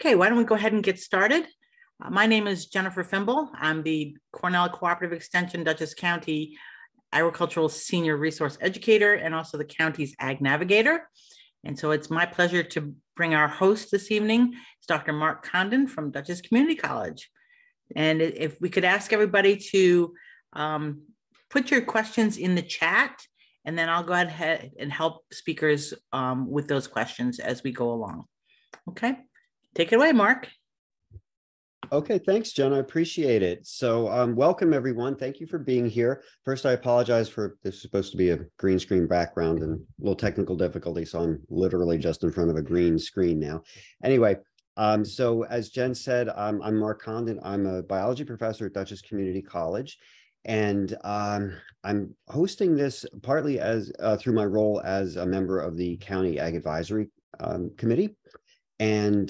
Okay, why don't we go ahead and get started? My name is Jennifer Fimble. I'm the Cornell Cooperative Extension Dutchess County Agricultural Senior Resource Educator and also the county's Ag Navigator. And so it's my pleasure to bring our host this evening. It's Dr. Mark Condon from Dutchess Community College. And if we could ask everybody to put your questions in the chat, and then I'll go ahead and help speakers with those questions as we go along. Okay, take it away, Mark. Okay, thanks, Jen. I appreciate it. So welcome, everyone. Thank you for being here. First, I apologize for this is supposed to be a green screen background and a little technical difficulty, so I'm literally just in front of a green screen now. Anyway, so as Jen said, I'm Mark Condon. I'm a biology professor at Dutchess Community College, and I'm hosting this partly as through my role as a member of the County Ag Advisory Committee. And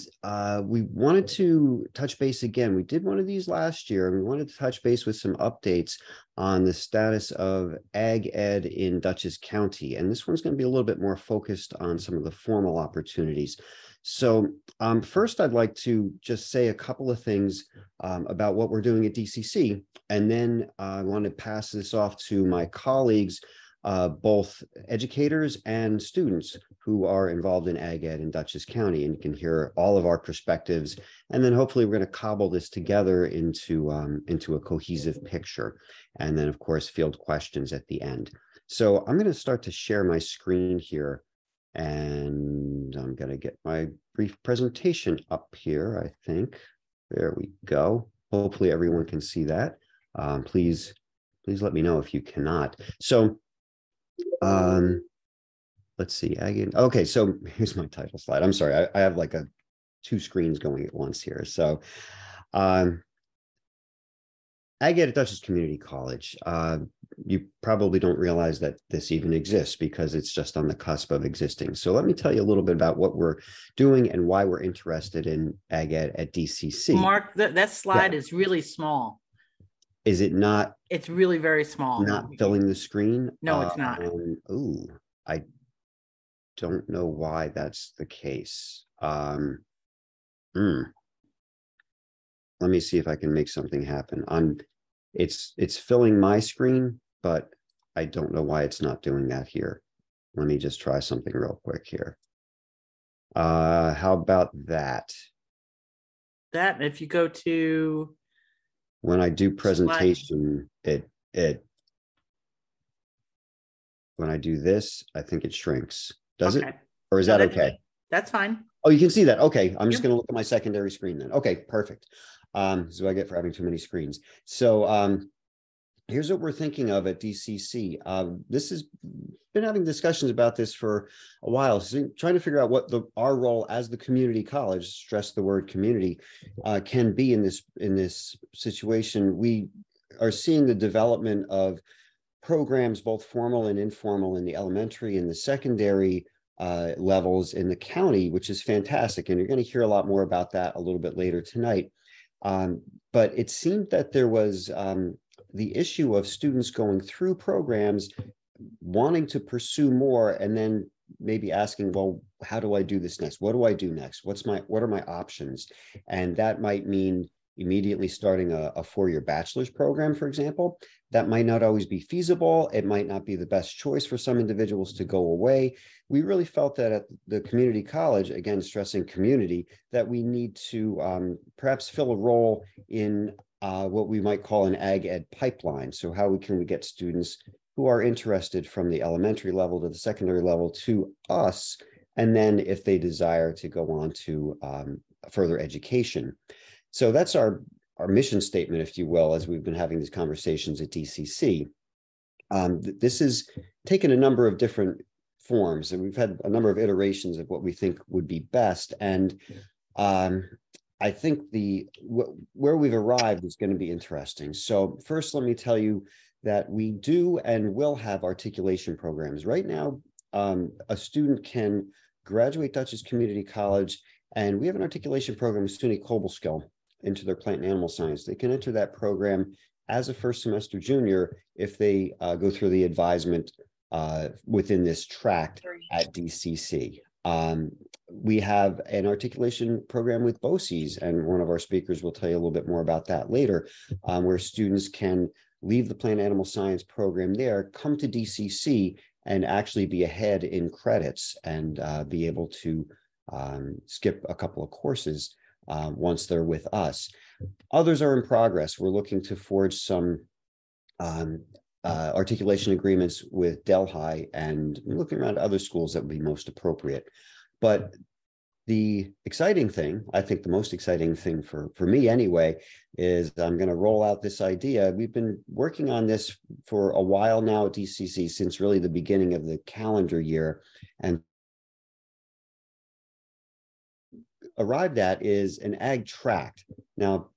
we wanted to touch base again. We did one of these last year, and we wanted to touch base with some updates on the status of Ag Ed in Dutchess County. And this one's going to be a little bit more focused on some of the formal opportunities. So first, I'd like to just say a couple of things about what we're doing at DCC. And then I want to pass this off to my colleagues, both educators and students who are involved in Ag Ed in Dutchess County, and you can hear all of our perspectives. And then hopefully we're going to cobble this together into a cohesive picture. And then, of course, field questions at the end. So I'm going to start to share my screen here, and I'm going to get my brief presentation up here, I think. There we go. Hopefully everyone can see that. Please let me know if you cannot. So let's see. Okay, so here's my title slide. I'm sorry, I have like two screens going at once here. So Ag Ed at Dutchess Community College. You probably don't realize that this even exists because it's just on the cusp of existing. So let me tell you a little bit about what we're doing and why we're interested in Ag Ed at DCC. Mark, that slide is really small. Is it not? It's really very small. Not filling the screen? No, it's not. Oh, I don't know why that's the case. Let me see if I can make something happen. It's filling my screen, but I don't know why it's not doing that here. Let me just try something real quick here. How about that? That, if you go to when I do presentation, when I do this, I think it shrinks. Does it? Or is that okay? That's fine. Oh, you can see that. Okay. I'm just going to look at my secondary screen then. Okay, perfect. So I get for having too many screens. So here's what we're thinking of at DCC. This has been having discussions about this for a while, so trying to figure out what our role as the community college, stress the word community, can be in this situation. We are seeing the development of programs, both formal and informal, in the elementary and the secondary levels in the county, which is fantastic. And you're going to hear a lot more about that a little bit later tonight. But it seemed that there was the issue of students going through programs, wanting to pursue more, and then maybe asking, well, how do I do this next? What do I do next? What are my options? And that might mean immediately starting a four-year bachelor's program, for example. That might not always be feasible. It might not be the best choice for some individuals to go away. We really felt that at the community college, again, stressing community, that we need to perhaps fill a role in what we might call an Ag Ed pipeline. So how can we get students who are interested from the elementary level to the secondary level to us, and then if they desire to go on to further education. So that's our mission statement, if you will, as we've been having these conversations at DCC. This has taken a number of different forms, and we've had a number of iterations of what we think would be best. And I think where we've arrived is going to be interesting. So first, let me tell you that we do and will have articulation programs. Right now, a student can graduate Dutchess Community College, and we have an articulation program with SUNY Kobelskill into their plant and animal science. They can enter that program as a first semester junior if they go through the advisement within this track at DCC. We have an articulation program with BOCES, and one of our speakers will tell you a little bit more about that later, where students can leave the plant animal science program there, come to DCC, and actually be ahead in credits and be able to skip a couple of courses once they're with us. Others are in progress. We're looking to forge some articulation agreements with Delhi and looking around other schools that would be most appropriate. But the exciting thing, I think the most exciting thing for me anyway, is I'm going to roll out this idea. We've been working on this for a while now at DCC, since really the beginning of the calendar year, and arrived at is an ag tract. Now,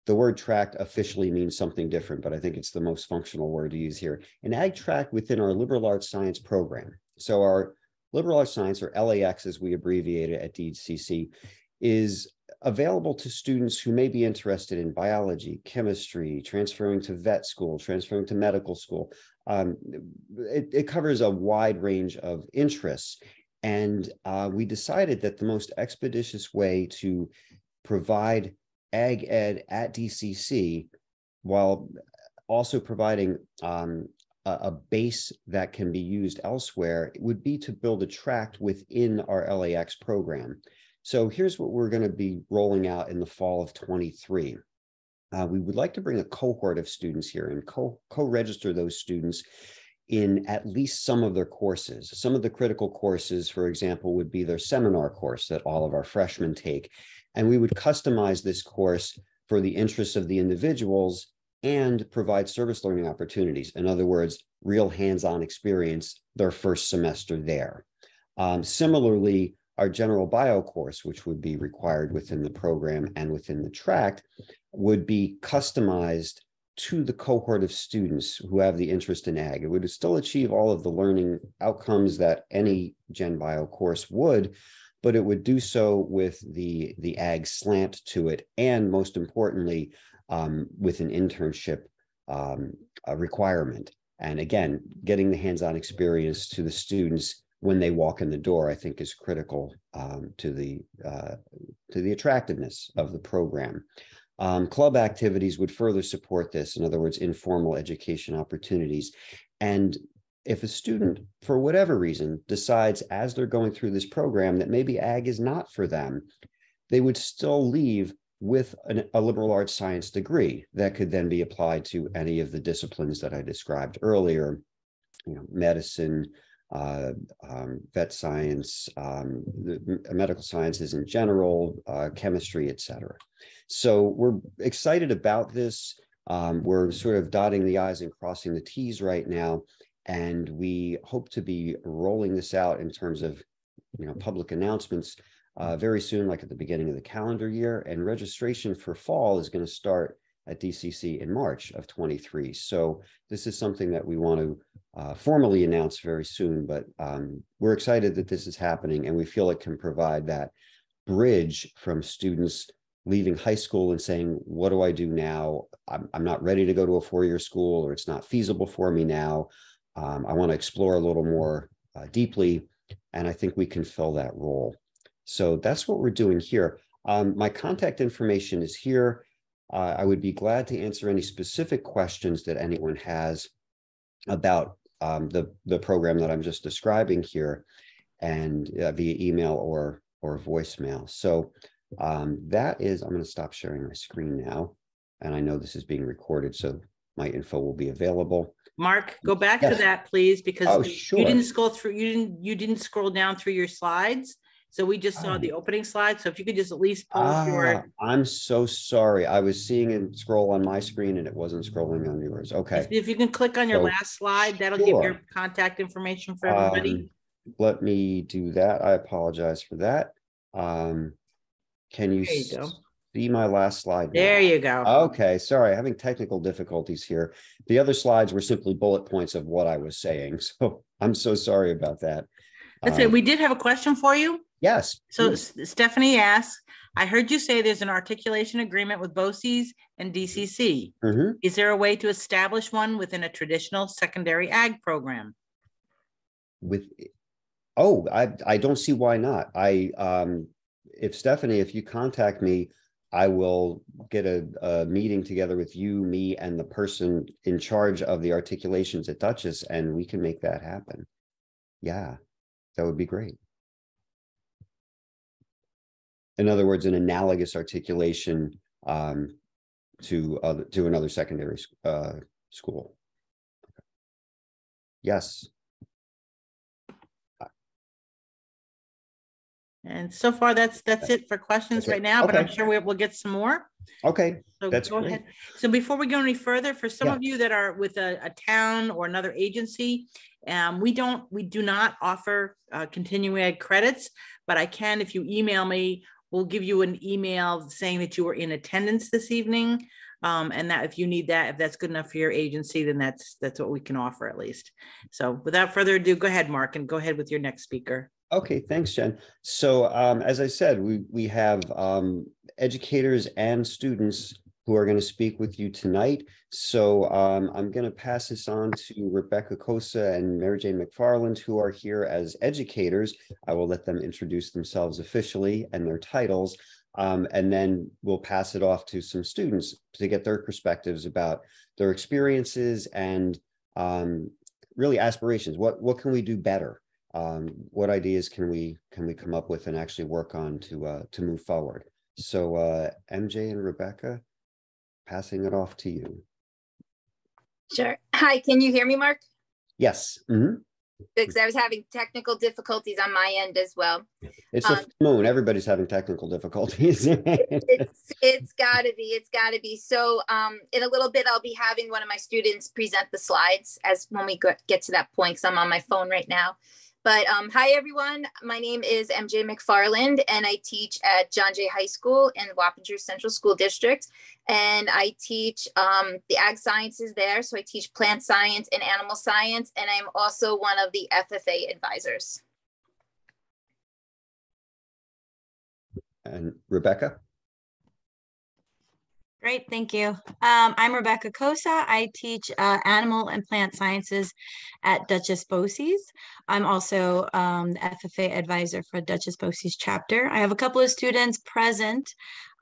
the word tract officially means something different, but I think it's the most functional word to use here. An ag tract within our liberal arts science program. So our liberal arts science, or LAX as we abbreviate it at DCC, is available to students who may be interested in biology, chemistry, transferring to vet school, transferring to medical school. It covers a wide range of interests. And we decided that the most expeditious way to provide ag ed at DCC, while also providing a base that can be used elsewhere, would be to build a tract within our LAX program. So here's what we're going to be rolling out in the fall of 23. We would like to bring a cohort of students here and co-register those students in at least some of their courses. Some of the critical courses, for example, would be their seminar course that all of our freshmen take. And we would customize this course for the interests of the individuals and provide service learning opportunities. In other words, real hands-on experience their first semester there. Similarly, our general bio course, which would be required within the program and within the tract, would be customized to the cohort of students who have the interest in ag. It would still achieve all of the learning outcomes that any Gen Bio course would, but it would do so with the ag slant to it, and most importantly, with an internship requirement. And again, getting the hands-on experience to the students when they walk in the door, I think, is critical to the attractiveness of the program. Club activities would further support this. In other words, informal education opportunities. And if a student, for whatever reason, decides as they're going through this program that maybe ag is not for them, they would still leave with a liberal arts science degree that could then be applied to any of the disciplines that I described earlier, medicine, vet science, medical sciences in general, chemistry, etc. So we're excited about this. We're sort of dotting the I's and crossing the T's right now, and we hope to be rolling this out in terms of public announcements very soon, like at the beginning of the calendar year. And registration for fall is going to start at DCC in March of 23. So this is something that we want to formally announce very soon, but we're excited that this is happening, and we feel it can provide that bridge from students leaving high school and saying, what do I do now? I'm not ready to go to a four-year school, or it's not feasible for me now. I want to explore a little more deeply, and I think we can fill that role. So that's what we're doing here. My contact information is here. I would be glad to answer any specific questions that anyone has about the program that I'm just describing here, and via email or voicemail. So that is, I'm going to stop sharing my screen now. And I know this is being recorded, so my info will be available. Mark, go back to that, please, because sure. you didn't scroll through. You didn't scroll down through your slides. So we just saw the opening slide. So if you could just at least post your. I'm so sorry. I was seeing it scroll on my screen and it wasn't scrolling on yours. Okay. If you can click on your last slide, that'll give your contact information for everybody. Let me do that. I apologize for that. Can you see my last slide now? There you go. Okay, sorry, having technical difficulties here. The other slides were simply bullet points of what I was saying, so I'm so sorry about that. That's it. We did have a question for you. Yes. So please. Stephanie asks, I heard you say there's an articulation agreement with BOCES and DCC. Mm-hmm. Is there a way to establish one within a traditional secondary ag program? Oh, I don't see why not. If Stephanie, if you contact me, I will get a meeting together with you, me, and the person in charge of the articulations at Dutchess, and we can make that happen. Yeah, that would be great. In other words, an analogous articulation to another secondary school. Yes. And so far, that's it for questions right now, but I'm sure we'll get some more. Okay, So that's go great. ahead. So before we go any further, for some Yeah. of you that are with a town or another agency, we do not offer continuing ed credits, but I can, if you email me, we'll give you an email saying that you were in attendance this evening. And that if you need that, if that's good enough for your agency, then that's what we can offer at least. So without further ado, go ahead, Mark, and go ahead with your next speaker. Okay, thanks, Jen. So as I said, we have educators and students who are going to speak with you tonight. So I'm going to pass this on to Rebecca Cosa and Mary Jane McFarland, who are here as educators. I will let them introduce themselves officially and their titles, and then we'll pass it off to some students to get their perspectives about their experiences and really aspirations. What can we do better? What ideas can we come up with and actually work on to move forward? So MJ and Rebecca, passing it off to you. Sure. Hi, can you hear me, Mark? Yes. Mm-hmm. Because I was having technical difficulties on my end as well. It's a moon. Everybody's having technical difficulties. it's gotta be. So in a little bit, I'll be having one of my students present the slides as when we get to that point, because I'm on my phone right now. But hi, everyone. My name is MJ McFarland, and I teach at John Jay High School in Wappinger Central School District. And I teach the ag sciences there. So I teach plant science and animal science. And I'm also one of the FFA advisors. And Rebecca? Great, thank you. I'm Rebecca Cosa. I teach animal and plant sciences at Dutchess BOCES. I'm also the FFA advisor for Dutchess BOCES chapter. I have a couple of students present.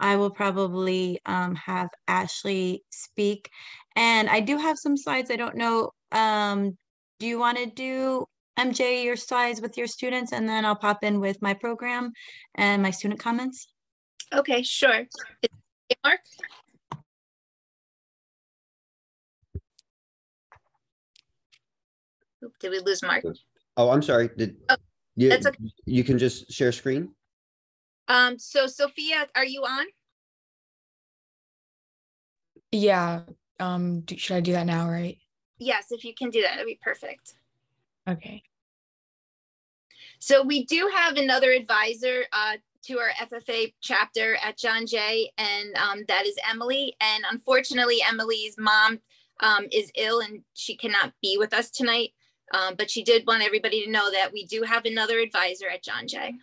I will probably have Ashley speak. And I do have some slides. I don't know, do you want to do, MJ, your slides with your students, and then I'll pop in with my program and my student comments? Okay, sure. Mark? Did we lose Mark? Oh, I'm sorry. That's okay. You can just share screen? So Sophia, are you on? Yeah. Should I do that now, right? Yes, if you can do that, that'd be perfect. Okay. So we do have another advisor to our FFA chapter at John Jay, and that is Emily. And unfortunately, Emily's mom is ill and she cannot be with us tonight. But she did want everybody to know that we do have another advisor at John Jay.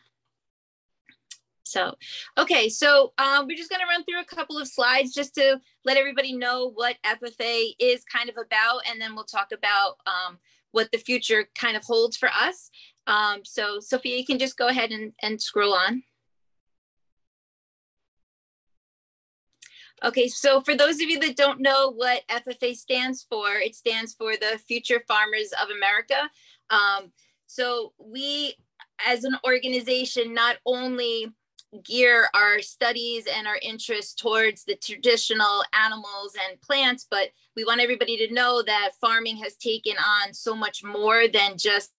So, okay, so we're just going to run through a couple of slides just to let everybody know what FFA is kind of about, and then we'll talk about what the future kind of holds for us. So, Sophia, you can just go ahead and scroll on. Okay, so for those of you that don't know what FFA stands for, it stands for the Future Farmers of America. So we, as an organization, not only gear our studies and our interests towards the traditional animals and plants, but we want everybody to know that farming has taken on so much more than just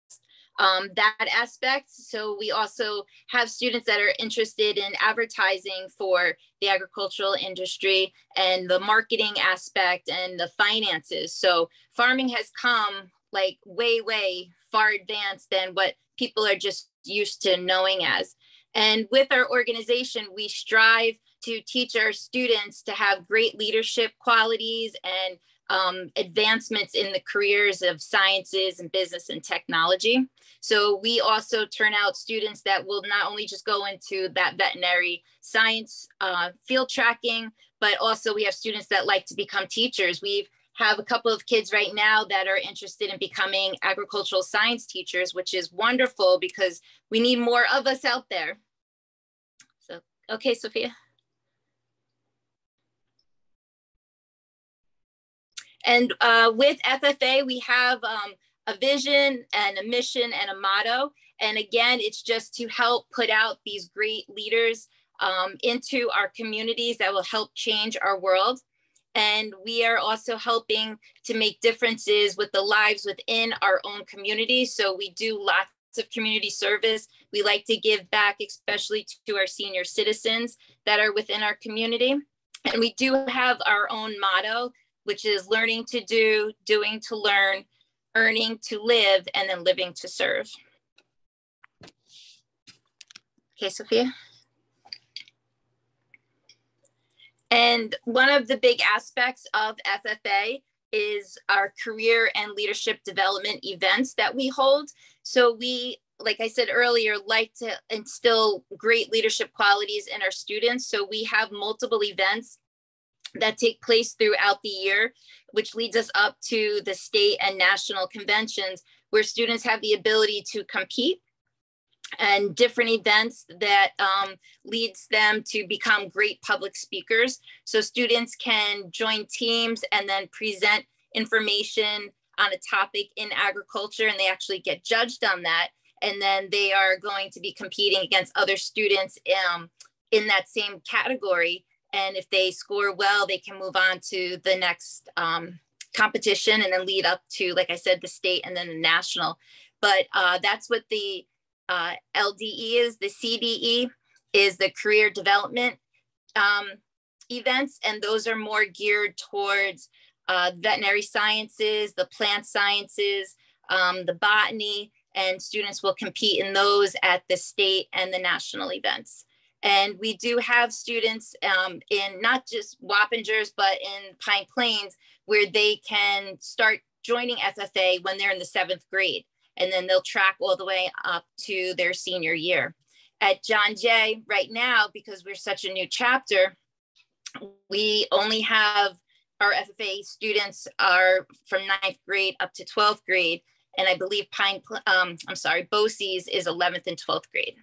that aspect. So we also have students that are interested in advertising for the agricultural industry and the marketing aspect and the finances. So farming has come like way far advanced than what people are just used to knowing as. And with our organization, we strive to teach our students to have great leadership qualities and advancements in the careers of sciences and business and technology. So we also turn out students that will not only just go into that veterinary science field tracking, but also we have students that like to become teachers. We've have a couple of kids right now that are interested in becoming agricultural science teachers, which is wonderful because we need more of us out there. So, okay, Sophia. And with FFA, we have a vision and a mission and a motto. And again, it's just to help put out these great leaders into our communities that will help change our world. And we are also helping to make differences with the lives within our own community. So we do lots of community service. We like to give back, especially to our senior citizens that are within our community. And we do have our own motto, which is learning to do, doing to learn, earning to live, and then living to serve. Okay, Sophia. And one of the big aspects of FFA is our career and leadership development events that we hold. So we, like I said earlier, like to instill great leadership qualities in our students. So we have multiple events that take place throughout the year, which leads us up to the state and national conventions where students have the ability to compete, and different events that leads them to become great public speakers. So students can join teams and then present information on a topic in agriculture, and they actually get judged on that. And then they are going to be competing against other students in that same category. And if they score well, they can move on to the next competition and then lead up to, like I said, the state and then the national. But that's what the LDE is. The CDE is the career development events, and those are more geared towards veterinary sciences, the plant sciences, the botany, and students will compete in those at the state and the national events. And we do have students in not just Wappingers, but in Pine Plains, where they can start joining FFA when they're in the 7th grade. And then they'll track all the way up to their senior year. At John Jay right now, because we're such a new chapter, we only have our FFA students are from 9th grade up to 12th grade. And I believe BOCES is 11th and 12th grade.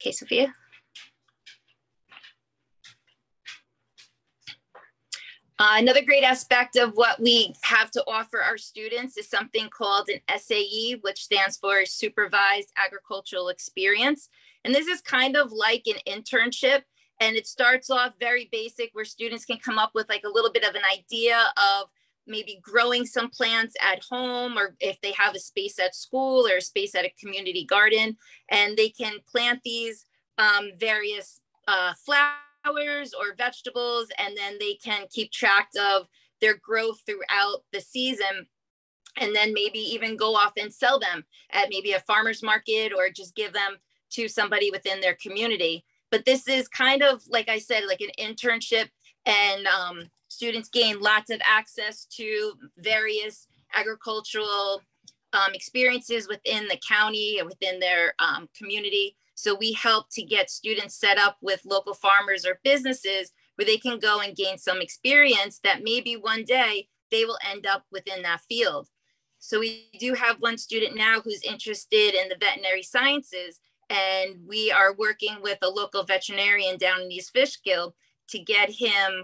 Okay, Sophia. Another great aspect of what we have to offer our students is something called an SAE, which stands for Supervised Agricultural Experience. And this is kind of like an internship. And it starts off very basic, where students can come up with like a little bit of an idea of maybe growing some plants at home, or if they have a space at school or a space at a community garden, and they can plant these various flowers or vegetables, and then they can keep track of their growth throughout the season, and then maybe even go off and sell them at maybe a farmer's market, or just give them to somebody within their community. But this is kind of, like I said, like an internship, and students gain lots of access to various agricultural experiences within the county and within their community. So we help to get students set up with local farmers or businesses where they can go and gain some experience that maybe one day they will end up within that field. So we do have one student now who's interested in the veterinary sciences, and we are working with a local veterinarian down in East Fishkill to get him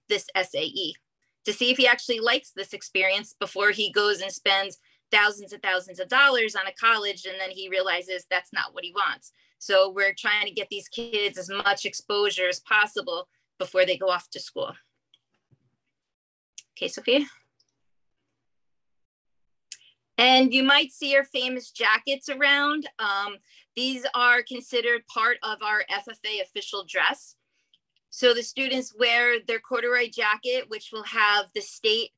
this SAE, to see if he actually likes this experience before he goes and spends thousands and thousands of dollars on a college, and then he realizes that's not what he wants. So we're trying to get these kids as much exposure as possible before they go off to school. Okay, Sophia. And you might see our famous jackets around. These are considered part of our FFA official dress. So the students wear their corduroy jacket, which will have the state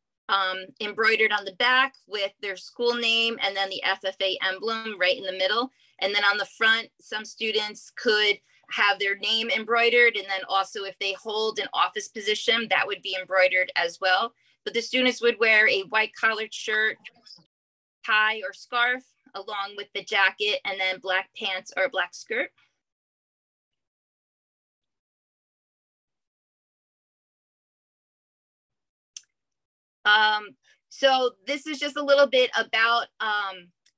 embroidered on the back with their school name, and then the FFA emblem right in the middle. And then on the front, some students could have their name embroidered. And then also if they hold an office position, that would be embroidered as well. But the students would wear a white collared shirt, tie or scarf, along with the jacket, and then black pants or a black skirt. So this is just a little bit about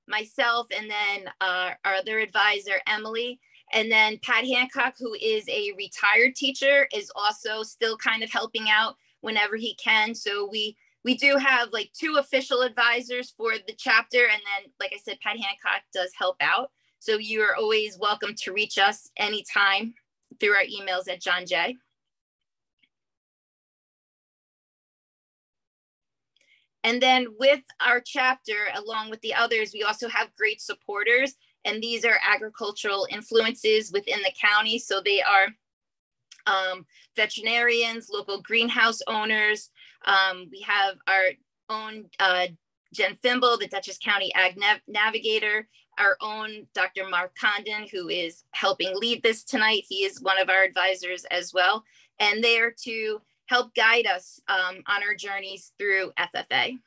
myself, and then our other advisor, Emily. And then Pat Hancock, who is a retired teacher, is also still kind of helping out whenever he can. So we do have like 2 official advisors for the chapter. And then, like I said, Pat Hancock does help out. So you are always welcome to reach us anytime through our emails at John Jay. And then with our chapter, along with the others, we also have great supporters. And these are agricultural influences within the county. So they are veterinarians, local greenhouse owners. We have our own Jen Fimble, the Dutchess County Ag Navigator, our own Dr. Mark Condon, who is helping lead this tonight. He is one of our advisors as well. And they are to help guide us on our journeys through FFA.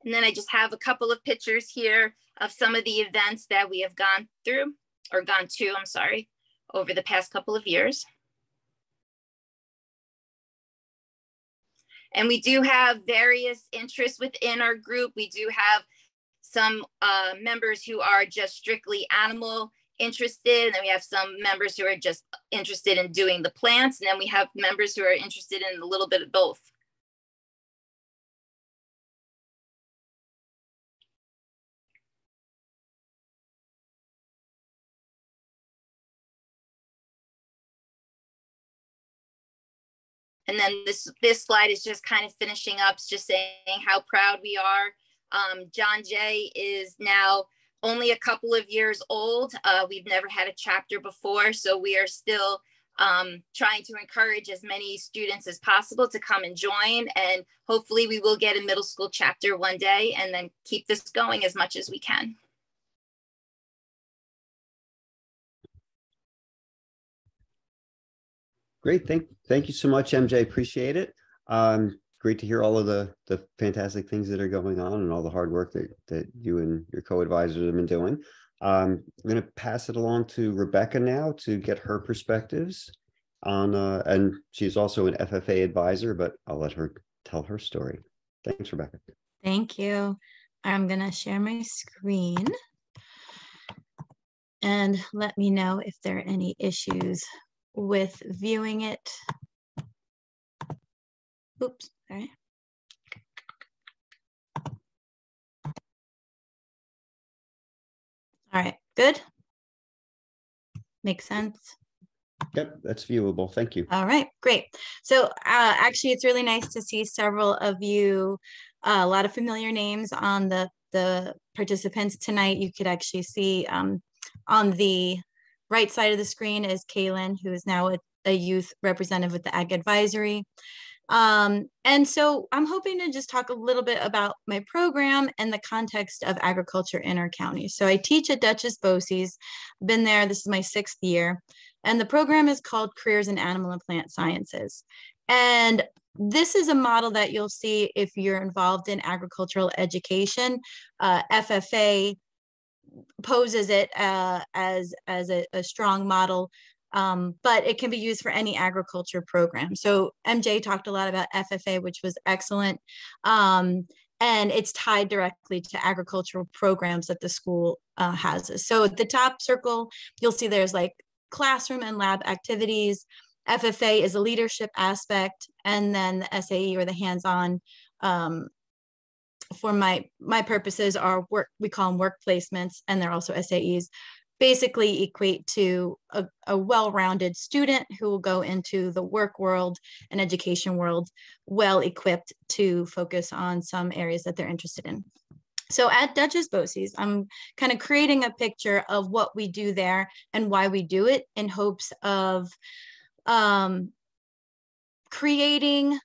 And then I just have a couple of pictures here of some of the events that we have gone through, or gone to, I'm sorry, over the past couple of years. And we do have various interests within our group. We do have some members who are just strictly animal interested, and then we have some members who are just interested in doing the plants, and then we have members who are interested in a little bit of both. And then this slide is just kind of finishing up, just saying how proud we are. John Jay is now only a couple of years old. We've never had a chapter before, so we are still trying to encourage as many students as possible to come and join. And hopefully we will get a middle school chapter one day, and then keep this going as much as we can. Great. Thank you so much, MJ. Appreciate it. Great to hear all of the fantastic things that are going on and all the hard work that you and your co-advisors have been doing. I'm going to pass it along to Rebecca now to get her perspectives on, and she's also an FFA advisor, but I'll let her tell her story. Thanks, Rebecca. Thank you. I'm going to share my screen and let me know if there are any issues with viewing it. Oops, sorry. All right, good. Makes sense. Yep, that's viewable. Thank you. All right, great. So actually, it's really nice to see several of you, a lot of familiar names on the participants tonight. You could actually see on the right side of the screen is Kaylin, who is now a youth representative with the Ag Advisory. And so I'm hoping to just talk a little bit about my program and the context of agriculture in our county. So I teach at Dutchess BOCES, been there, this is my 6th year, and the program is called Careers in Animal and Plant Sciences. And this is a model that you'll see if you're involved in agricultural education. FFA poses it as a strong model, but it can be used for any agriculture program. So MJ talked a lot about FFA, which was excellent. And it's tied directly to agricultural programs that the school has. So at the top circle, you'll see there's like classroom and lab activities. FFA is a leadership aspect, and then the SAE, or the hands-on, for my purposes, are work, we call them work placements, and they're also SAEs, basically equate to a well-rounded student who will go into the work world and education world well equipped to focus on some areas that they're interested in. So at Dutchess BOCES, I'm kind of creating a picture of what we do there and why we do it, in hopes of creating,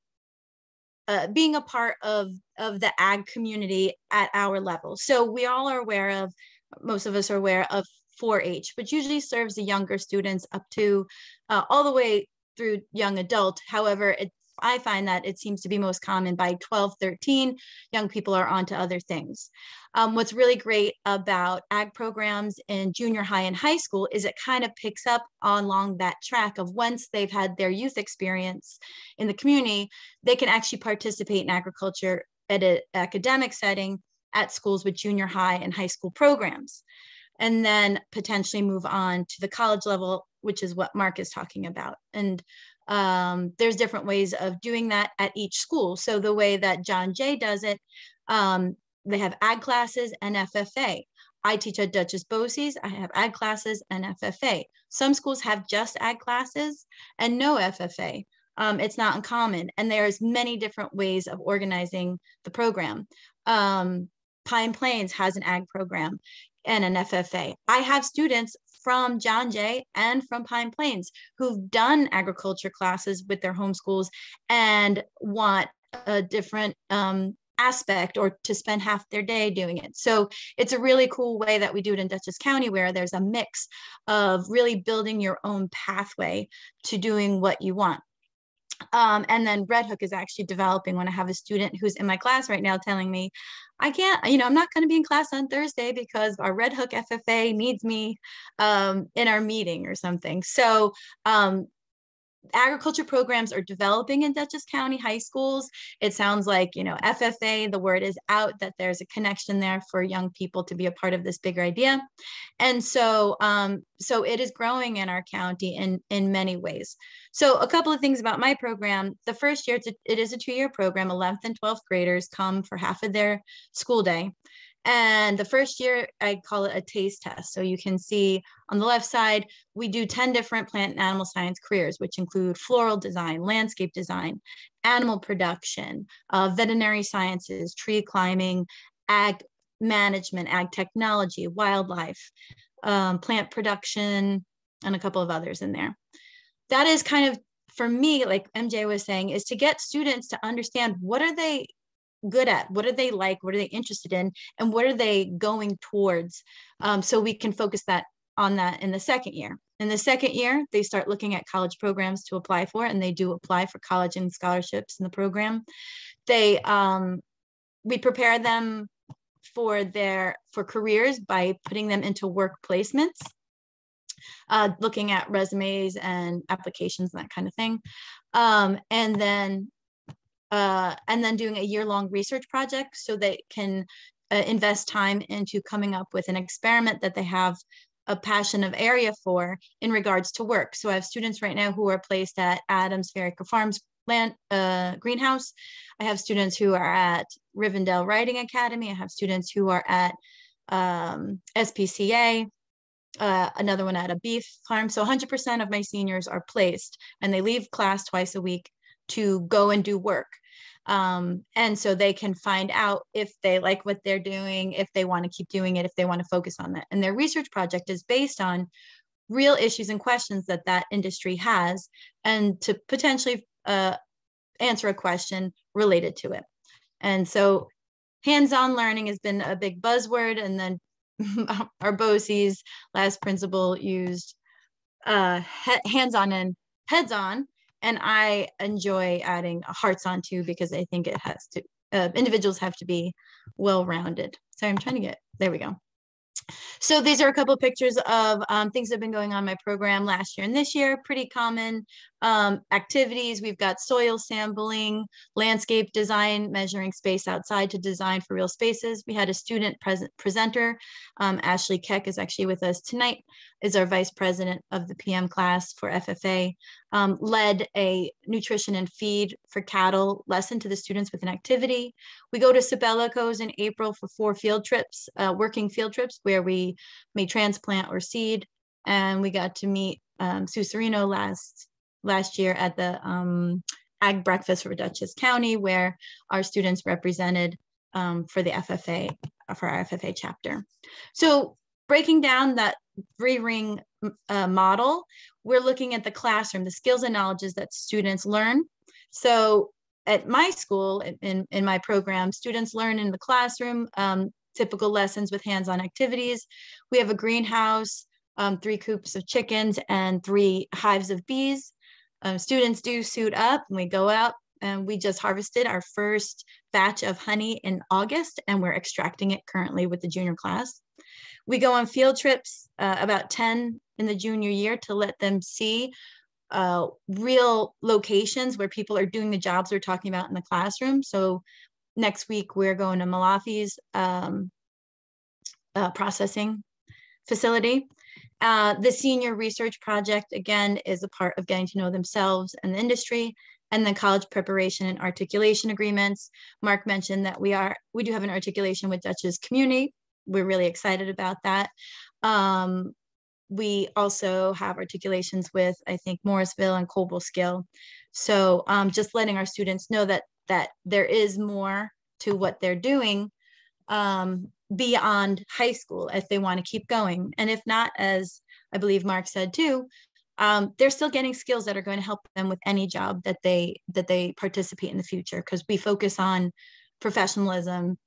being a part of the ag community at our level. So we all are aware of, most of us are aware of 4-H, which usually serves the younger students up to all the way through young adult. However, it's I find that it seems to be most common by 12, 13, young people are onto other things. What's really great about ag programs in junior high and high school is it kind of picks up along that track of once they've had their youth experience in the community, they can actually participate in agriculture at an academic setting at schools with junior high and high school programs, and then potentially move on to the college level, which is what Mark is talking about. And there's different ways of doing that at each school. So the way that John Jay does it, they have ag classes and FFA. I teach at Dutchess Bosse's. I have ag classes and FFA. Some schools have just ag classes and no FFA. It's not uncommon. And there's many different ways of organizing the program. Pine Plains has an ag program and an FFA. I have students from John Jay and from Pine Plains who've done agriculture classes with their homeschools and want a different aspect or to spend half their day doing it. So it's a really cool way that we do it in Dutchess County, where there's a mix of really building your own pathway to doing what you want. And then Red Hook is actually developing when I have a student who's in my class right now telling me, I can't, I'm not going to be in class on Thursday because our Red Hook FFA needs me in our meeting or something. So agriculture programs are developing in Dutchess County high schools. It sounds like, FFA, the word is out that there's a connection there for young people to be a part of this bigger idea. And so, so it is growing in our county in many ways. So a couple of things about my program. The first year, it is a 2-year program. 11th and 12th graders come for half of their school day. And the first year, I call it a taste test. So you can see on the left side, we do 10 different plant and animal science careers, which include floral design, landscape design, animal production, veterinary sciences, tree climbing, ag management, ag technology, wildlife, plant production, and a couple of others in there. That is kind of, for me, like MJ was saying, is to get students to understand what are they good at, what are they like, what are they interested in, and what are they going towards, so we can focus on that in the second year. In the second year, they start looking at college programs to apply for, and they do apply for college and scholarships in the program. We prepare them for careers by putting them into work placements, looking at resumes and applications and that kind of thing, and then doing a year-long research project so they can invest time into coming up with an experiment that they have a passion of area for in regards to work. So I have students right now who are placed at Adams Verica Farms greenhouse. I have students who are at Rivendell Writing Academy. I have students who are at SPCA, another one at a beef farm. So 100% of my seniors are placed, and they leave class twice a week to go and do work. And so they can find out if they like what they're doing, if they want to keep doing it, if they want to focus on that. And their research project is based on real issues and questions that industry has, and to potentially answer a question related to it. And so hands-on learning has been a big buzzword. And then our BOCES last principal used hands-on and heads-on. And I enjoy adding hearts on too, because I think it has to, individuals have to be well-rounded. So I'm trying to there we go. So these are a couple of pictures of things that have been going on in my program last year and this year. Pretty common activities. We've got soil sampling, landscape design, measuring space outside to design for real spaces. We had a student presenter. Ashley Keck is actually with us tonight, is our vice president of the PM class for FFA, led a nutrition and feed for cattle lesson to the students with an activity. We go to Sabelico's in April for 4 field trips, working field trips, where we may transplant or seed. And we got to meet Sue Serino last year at the Ag Breakfast for Dutchess County, where our students represented for the FFA, for our FFA chapter. So breaking down that 3-ring model, we're looking at the classroom, the skills and knowledges that students learn. So at my school, in my program, students learn in the classroom, typical lessons with hands-on activities. We have a greenhouse, 3 coops of chickens, and 3 hives of bees. Students do suit up, and we go out and we just harvested our first batch of honey in August, and we're extracting it currently with the junior class. We go on field trips, about 10 in the junior year, to let them see real locations where people are doing the jobs we're talking about in the classroom. So next week, we're going to Malafi's processing facility. The senior research project, again, is a part of getting to know themselves and the industry, and then college preparation and articulation agreements. Mark mentioned that we do have an articulation with Dutchess community. We're really excited about that. We also have articulations with, I think, Morrisville and Cobleskill. So just letting our students know that there is more to what they're doing beyond high school if they want to keep going. And if not, as I believe Mark said too, they're still getting skills that are going to help them with any job that they participate in the future, because we focus on professionalism,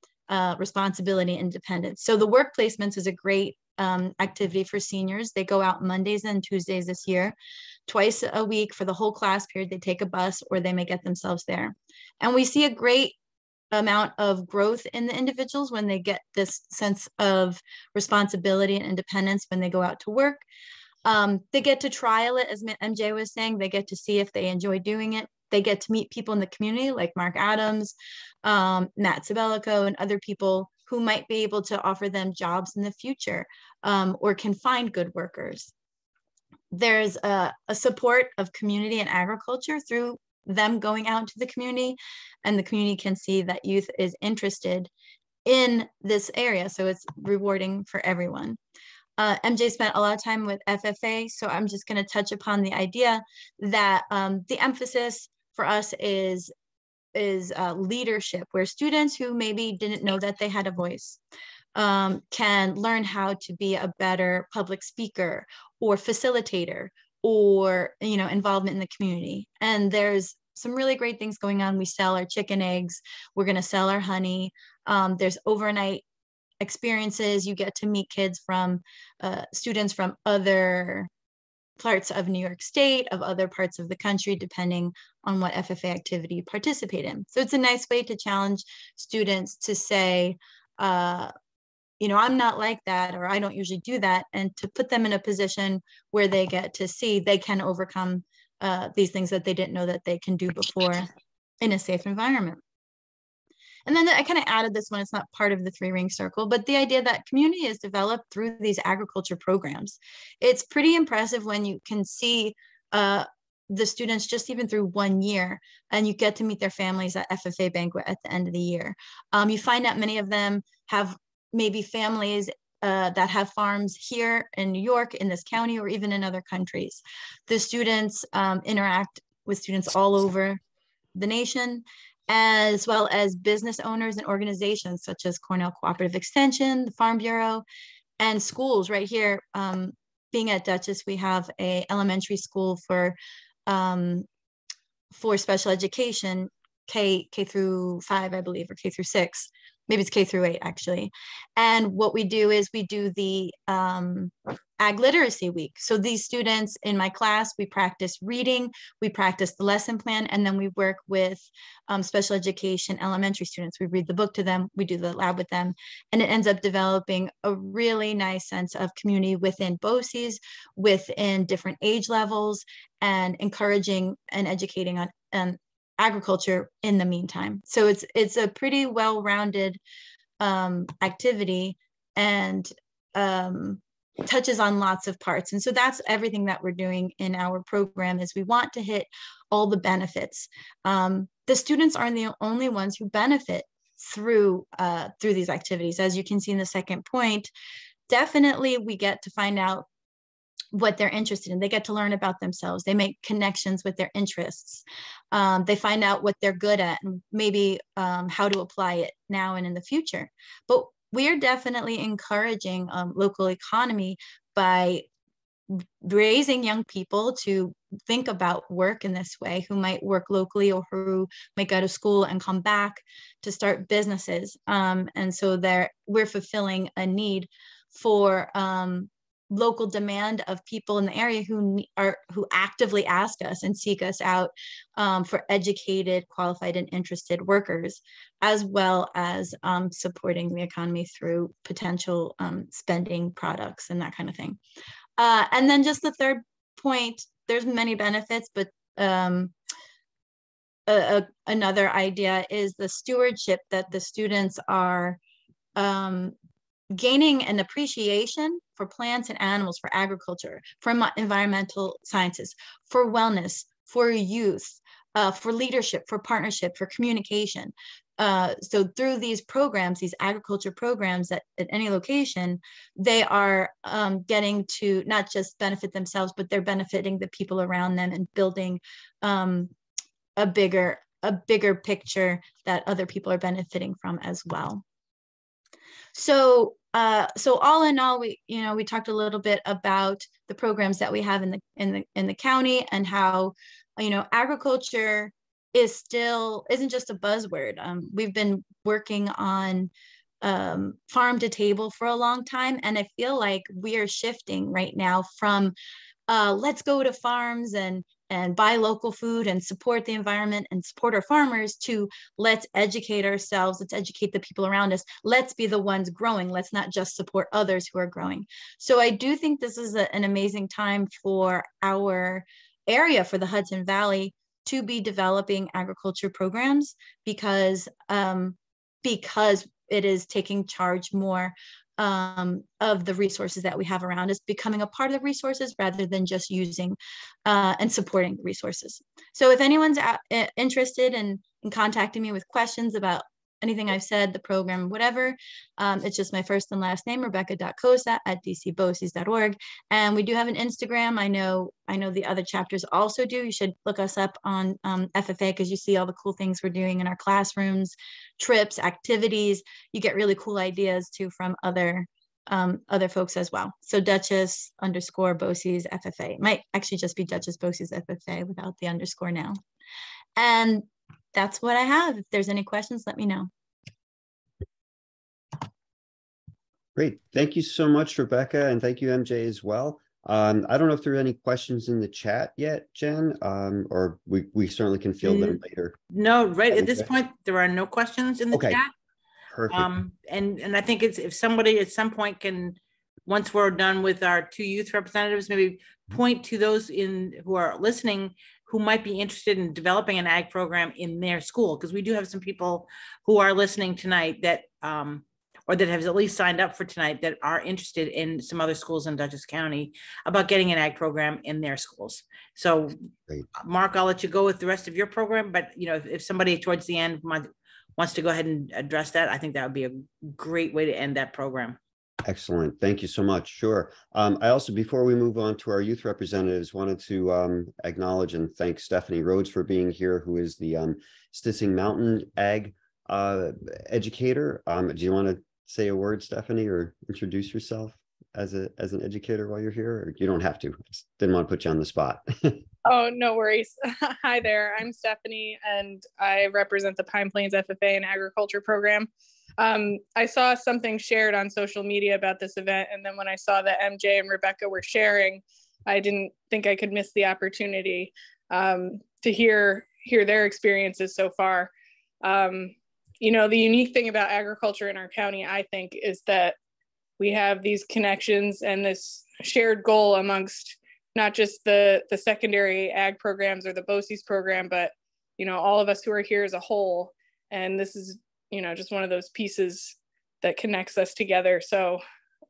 responsibility, independence. So the work placements is a great activity for seniors. They go out Mondays and Tuesdays this year, twice a week for the whole class period. They take a bus or they may get themselves there. And we see a great amount of growth in the individuals when they get this sense of responsibility and independence when they go out to work. They get to trial it, as MJ was saying. They get to see if they enjoy doing it. They get to meet people in the community like Mark Adams, Matt Sabelico, and other people who might be able to offer them jobs in the future, or can find good workers. There's a support of community and agriculture through them going out into the community, and the community can see that youth is interested in this area. So it's rewarding for everyone. MJ spent a lot of time with FFA, so I'm just going to touch upon the idea that the emphasis for us is leadership, where students who maybe didn't know that they had a voice can learn how to be a better public speaker or facilitator, or involvement in the community. And there's some really great things going on. We sell our chicken eggs. We're going to sell our honey. There's overnight experiences. You get to meet kids from students from other parts of New York State, of other parts of the country, depending on what FFA activity you participate in. So it's a nice way to challenge students to say, I'm not like that, or I don't usually do that, and to put them in a position where they get to see they can overcome these things that they didn't know that they can do before in a safe environment. And then I kind of added this one. It's not part of the 3-ring circle, but the idea that community is developed through these agriculture programs. It's pretty impressive when you can see the students just even through 1 year, and you get to meet their families at FFA banquet at the end of the year. You find out many of them have maybe families that have farms here in New York, in this county, or even in other countries. The students interact with students all over the nation, as well as business owners and organizations such as Cornell Cooperative Extension, the Farm Bureau, and schools right here. Being at Dutchess, we have a elementary school for special education, K through 5, I believe, or K through 6. Maybe it's K through 8, actually. And what we do is we do the Ag Literacy Week. So these students in my class, we practice reading, we practice the lesson plan, and then we work with special education elementary students. We read the book to them, we do the lab with them, and it ends up developing a really nice sense of community within BOCES, within different age levels, and encouraging and educating on agriculture in the meantime. So it's a pretty well-rounded activity, and touches on lots of parts. And so that's everything that we're doing in our program, is we want to hit all the benefits. The students aren't the only ones who benefit through these activities. As you can see in the second point, definitely we get to find out what they're interested in. They get to learn about themselves. They make connections with their interests. They find out what they're good at, and maybe how to apply it now and in the future. But we're definitely encouraging local economy by raising young people to think about work in this way, who might work locally or who might go to school and come back to start businesses. And so we're fulfilling a need for local demand of people in the area who actively ask us and seek us out for educated, qualified, and interested workers, as well as supporting the economy through potential spending products and that kind of thing. And then just the third point, there's many benefits, but another idea is the stewardship that the students are gaining an appreciation for plants and animals, for agriculture, for environmental sciences, for wellness, for youth, for leadership, for partnership, for communication. So through these programs, these agriculture programs at any location, they are getting to not just benefit themselves, but they're benefiting the people around them and building a bigger picture that other people are benefiting from as well. So all in all, we talked a little bit about the programs that we have in the county, and how agriculture isn't just a buzzword. We've been working on farm to table for a long time, and I feel like we are shifting right now from let's go to farms and buy local food and support the environment and support our farmers, to let's educate ourselves, let's educate the people around us, let's be the ones growing, let's not just support others who are growing. So I do think this is an amazing time for our area, for the Hudson Valley, to be developing agriculture programs, because it is taking charge more of the resources that we have around us, becoming a part of the resources rather than just using and supporting the resources. So if anyone's interested in contacting me with questions about anything I've said, the program, whatever, it's just my first and last name, rebecca.cosa@dcboces.org. And we do have an Instagram. I know the other chapters also do. You should look us up on FFA, because you see all the cool things we're doing in our classrooms, trips, activities. You get really cool ideas too from other folks as well. So Dutchess_Boces FFA. It might actually just be Dutchess Boces FFA without the underscore now. And that's what I have. If there's any questions, let me know. Great. Thank you so much, Rebecca. And thank you, MJ, as well. I don't know if there are any questions in the chat yet, Jen, or we certainly can field them later. No, right at this point, there are no questions in the chat. Perfect. And I think it's, if somebody at some point can, once we're done with our 2 youth representatives, maybe point to those who are listening who might be interested in developing an ag program in their school, because we do have some people who are listening tonight that or that have at least signed up for tonight, that are interested in some other schools in Dutchess County about getting an ag program in their schools. So great. Mark, I'll let you go with the rest of your program, but if somebody towards the end wants to go ahead and address that, I think that would be a great way to end that program. Excellent. Thank you so much. Sure. I also, before we move on to our youth representatives, wanted to acknowledge and thank Stephanie Rhodes for being here, who is the Stissing Mountain Ag educator. Do you want to say a word, Stephanie, or introduce yourself as an educator while you're here? Or you don't have to. Just didn't want to put you on the spot. Oh, no worries. Hi there. I'm Stephanie, and I represent the Pine Plains FFA and Agriculture program. I saw something shared on social media about this event, and then when I saw that MJ and Rebecca were sharing, I didn't think I could miss the opportunity to hear their experiences so far. The unique thing about agriculture in our county, I think, is that we have these connections and this shared goal amongst not just the secondary ag programs or the BOCES program, but all of us who are here as a whole. And this is just one of those pieces that connects us together. So,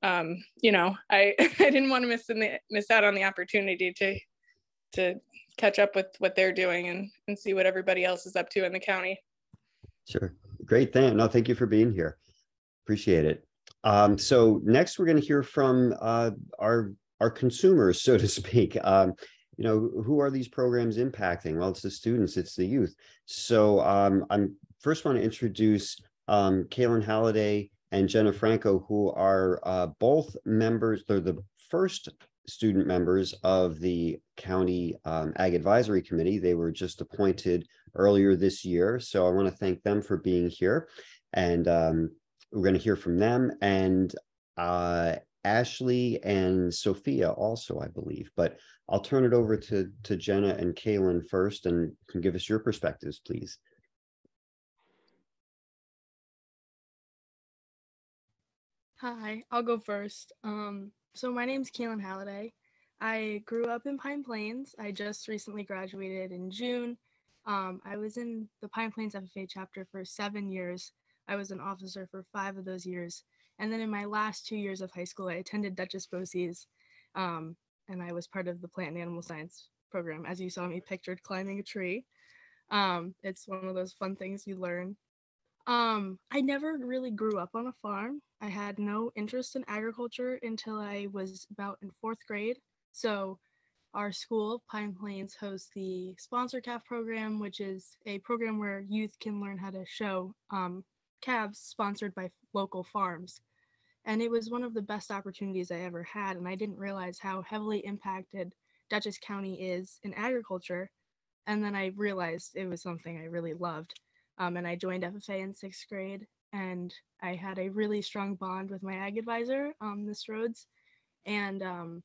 I didn't want to miss out on the opportunity to catch up with what they're doing and see what everybody else is up to in the county. Sure. Great. Thank you for being here. Appreciate it. So next we're going to hear from our consumers, so to speak. Who are these programs impacting? Well, it's the students, it's the youth. So I'm first want to introduce Kaylin Halliday and Jenna Franco, who are both members. They're the first student members of the County Ag Advisory Committee. They were just appointed earlier this year. So I want to thank them for being here. And we're going to hear from them. And Ashley and Sophia also, I believe, but I'll turn it over to Jenna and Kaylin first, and can give us your perspectives, please. Hi, I'll go first. So my name's Kaylin Halliday. I grew up in Pine Plains. I just recently graduated in June. I was in the Pine Plains FFA chapter for 7 years. I was an officer for 5 of those years. And then in my last 2 years of high school, I attended Dutchess BOCES, and I was part of the plant and animal science program, as you saw me pictured climbing a tree. It's one of those fun things you learn. I never really grew up on a farm. I had no interest in agriculture until I was about in 4th grade. So our school, Pine Plains, hosts the Sponsor Calf program, which is a program where youth can learn how to show calves sponsored by local farms. And it was one of the best opportunities I ever had, and I didn't realize how heavily impacted Dutchess County is in agriculture. And then I realized it was something I really loved. And I joined FFA in 6th grade, and I had a really strong bond with my ag advisor, Ms. Rhodes. And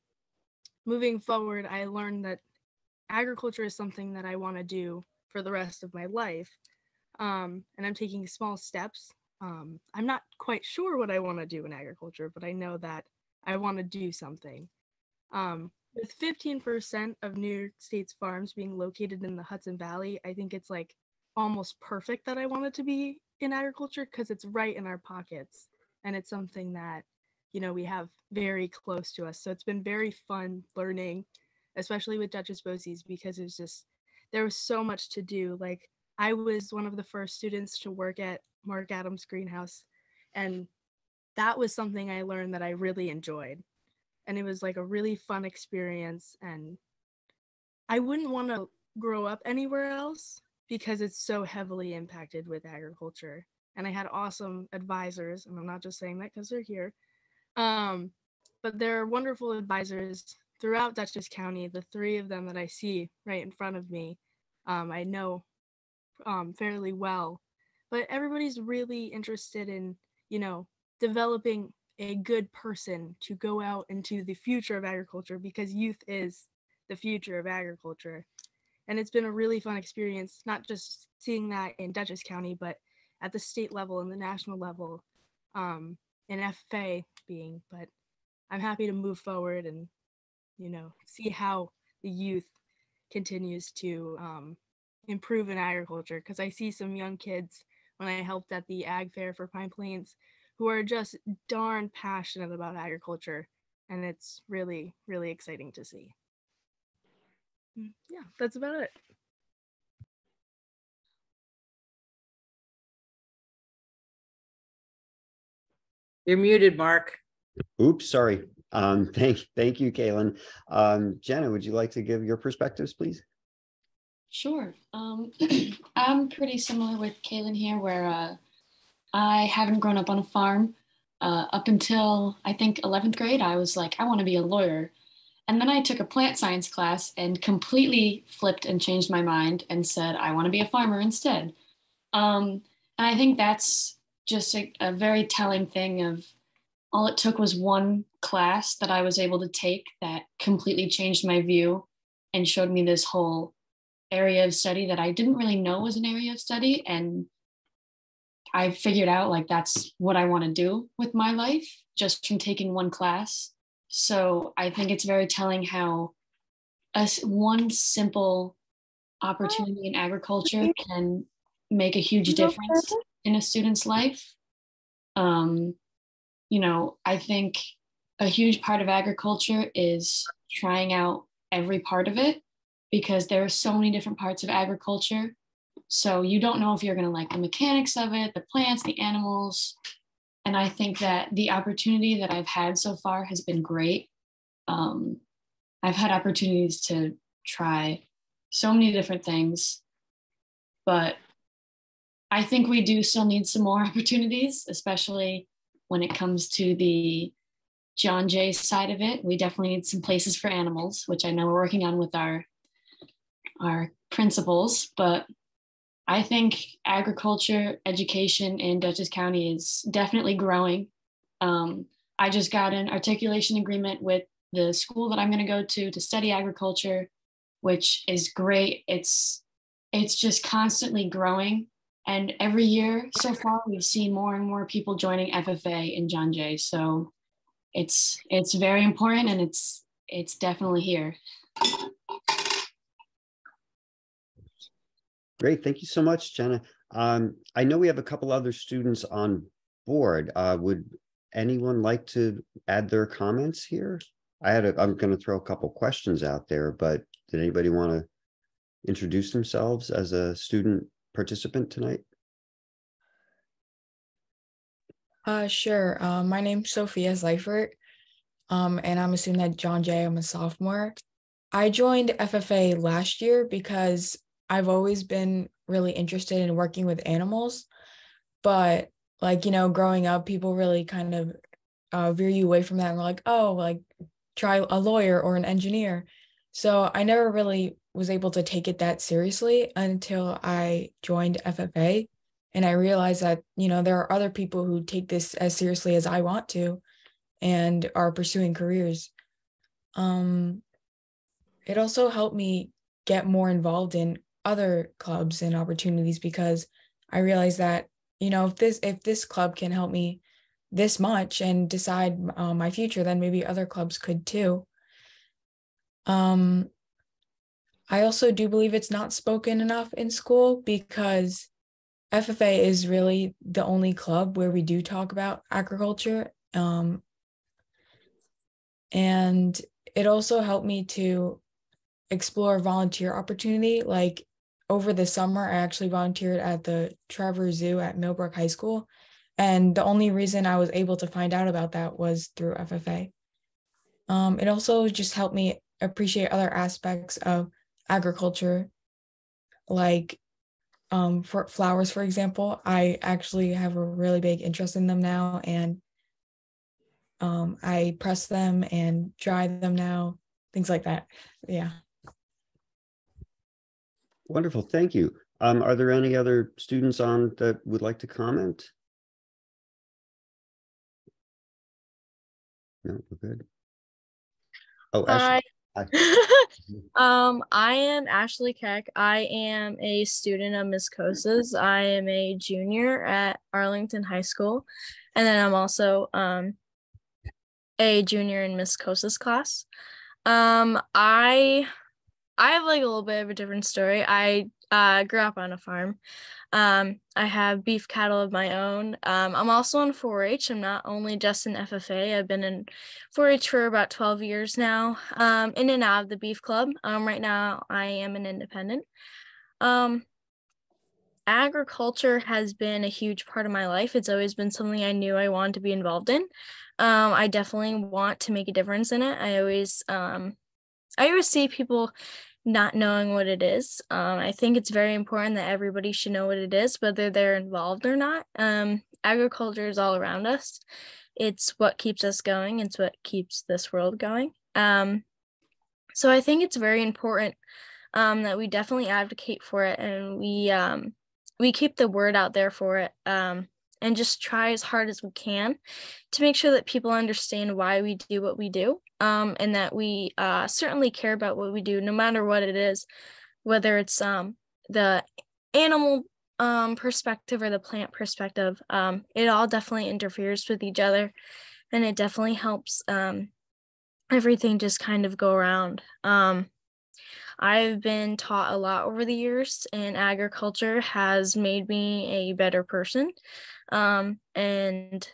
moving forward, I learned that agriculture is something that I want to do for the rest of my life. And I'm taking small steps. I'm not quite sure what I want to do in agriculture, but I know that I want to do something. With 15% of New York State's farms being located in the Hudson Valley, I think it's like almost perfect that I want it to be in agriculture because it's right in our pockets. And it's something that, you know, we have very close to us. So it's been very fun learning, especially with Dutchess BOCES, because it was just, there was so much to do. Like, I was one of the first students to work at Mark Adams' greenhouse, and that was something I learned that I really enjoyed. And it was like a really fun experience, and I wouldn't want to grow up anywhere else because it's so heavily impacted with agriculture. And I had awesome advisors, and I'm not just saying that because they're here. But there are wonderful advisors throughout Dutchess County. The 3 of them that I see right in front of me, I know fairly well. But everybody's really interested in, you know, developing a good person to go out into the future of agriculture, because youth is the future of agriculture. And it's been a really fun experience, not just seeing that in Dutchess County, but at the state level and the national level, in FFA being. But I'm happy to move forward and, you know, see how the youth continues to improve in agriculture, because I see some young kids when I helped at the ag fair for Pine Plains who are just darn passionate about agriculture, and it's really, really exciting to see. Yeah, that's about it. You're muted, Mark. Oops, sorry. Thank you, Kaylin. Jenna, would you like to give your perspectives, please? Sure. I'm pretty similar with Kaylin here, where I haven't grown up on a farm. Up until, I think, 11th grade, I was like, I want to be a lawyer. And then I took a plant science class and completely flipped and changed my mind and said, I want to be a farmer instead. And I think that's just a very telling thing of all it took was one class that I was able to take that completely changed my view and showed me this whole area of study that I didn't really know was an area of study. And I figured out like that's what I want to do with my life just from taking one class. So I think it's very telling how one simple opportunity in agriculture can make a huge difference in a student's life. You know, I think a huge part of agriculture is trying out every part of it, because there are so many different parts of agriculture. So you don't know if you're going to like the mechanics of it, the plants, the animals. And I think that the opportunity that I've had so far has been great. I've had opportunities to try so many different things, but I think we do still need some more opportunities, especially when it comes to the John Jay side of it. We definitely need some places for animals, which I know we're working on with our principals, but I think agriculture education in Dutchess County is definitely growing. I just got an articulation agreement with the school that I'm going to go to study agriculture, which is great. It's just constantly growing. And every year so far, we've seen more and more people joining FFA in John Jay. So it's very important, and it's definitely here. Great. Thank you so much, Jenna. I know we have a couple other students on board. Would anyone like to add their comments here? I'm going to throw a couple questions out there, but did anybody want to introduce themselves as a student participant tonight? Sure. My name's Sophia Seifert, and I'm a student at John Jay. I'm a sophomore. I joined FFA last year because I've always been really interested in working with animals, but like, you know, growing up, people really kind of veer you away from that and we're like, oh, like try a lawyer or an engineer. So I never really was able to take it that seriously until I joined FFA. And I realized that, you know, there are other people who take this as seriously as I want to and are pursuing careers. It also helped me get more involved in other clubs and opportunities because I realized that, you know, if this club can help me this much and decide my future, then maybe other clubs could too. I also do believe it's not spoken enough in school because FFA is really the only club where we do talk about agriculture. And it also helped me to explore volunteer opportunity. Like over the summer, I actually volunteered at the Trevor Zoo at Millbrook High School. And the only reason I was able to find out about that was through FFA. It also just helped me appreciate other aspects of agriculture, like for flowers, for example. I actually have a really big interest in them now, and I press them and dry them now, things like that. Yeah. Wonderful. Thank you. Are there any other students on that would like to comment? No, we're good. Oh, Ashley. Hi. I am Ashley Keck. I am a student of Miss Cosa's. I am a junior at Arlington High School, and then I'm also a junior in Miss Cosa's class. I have like a little bit of a different story. I grew up on a farm. I have beef cattle of my own. I'm also in 4-H. I'm not only just in FFA. I've been in 4-H for about 12 years now, in and out of the beef club. Right now, I am an independent. Agriculture has been a huge part of my life. It's always been something I knew I wanted to be involved in. I definitely want to make a difference in it. I always see people not knowing what it is. I think it's very important that everybody should know what it is, whether they're involved or not. Agriculture is all around us. It's what keeps us going. It's what keeps this world going. So I think it's very important that we definitely advocate for it, and we keep the word out there for it, and just try as hard as we can to make sure that people understand why we do what we do. And that we certainly care about what we do, no matter what it is, whether it's the animal perspective or the plant perspective. It all definitely interferes with each other, and it definitely helps everything just kind of go around. I've been taught a lot over the years, and agriculture has made me a better person. And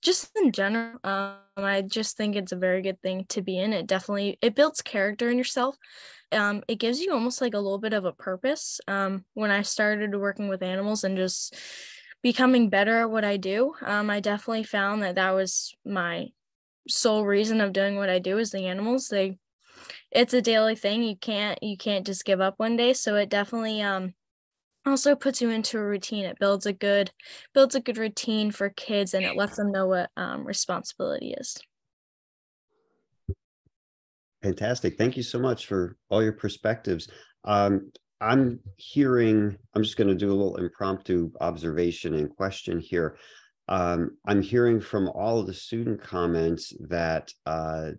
just in general, I just think it's a very good thing to be in. It builds character in yourself. It gives you almost like a little bit of a purpose. When I started working with animals and just becoming better at what I do, I definitely found that was my sole reason of doing what I do is the animals. It's a daily thing. You can't just give up one day. So it definitely also puts you into a routine. It builds a good routine for kids, and it lets them know what responsibility is. Fantastic. Thank you so much for all your perspectives. I'm just going to do a little impromptu observation and question here. I'm hearing from all of the student comments that a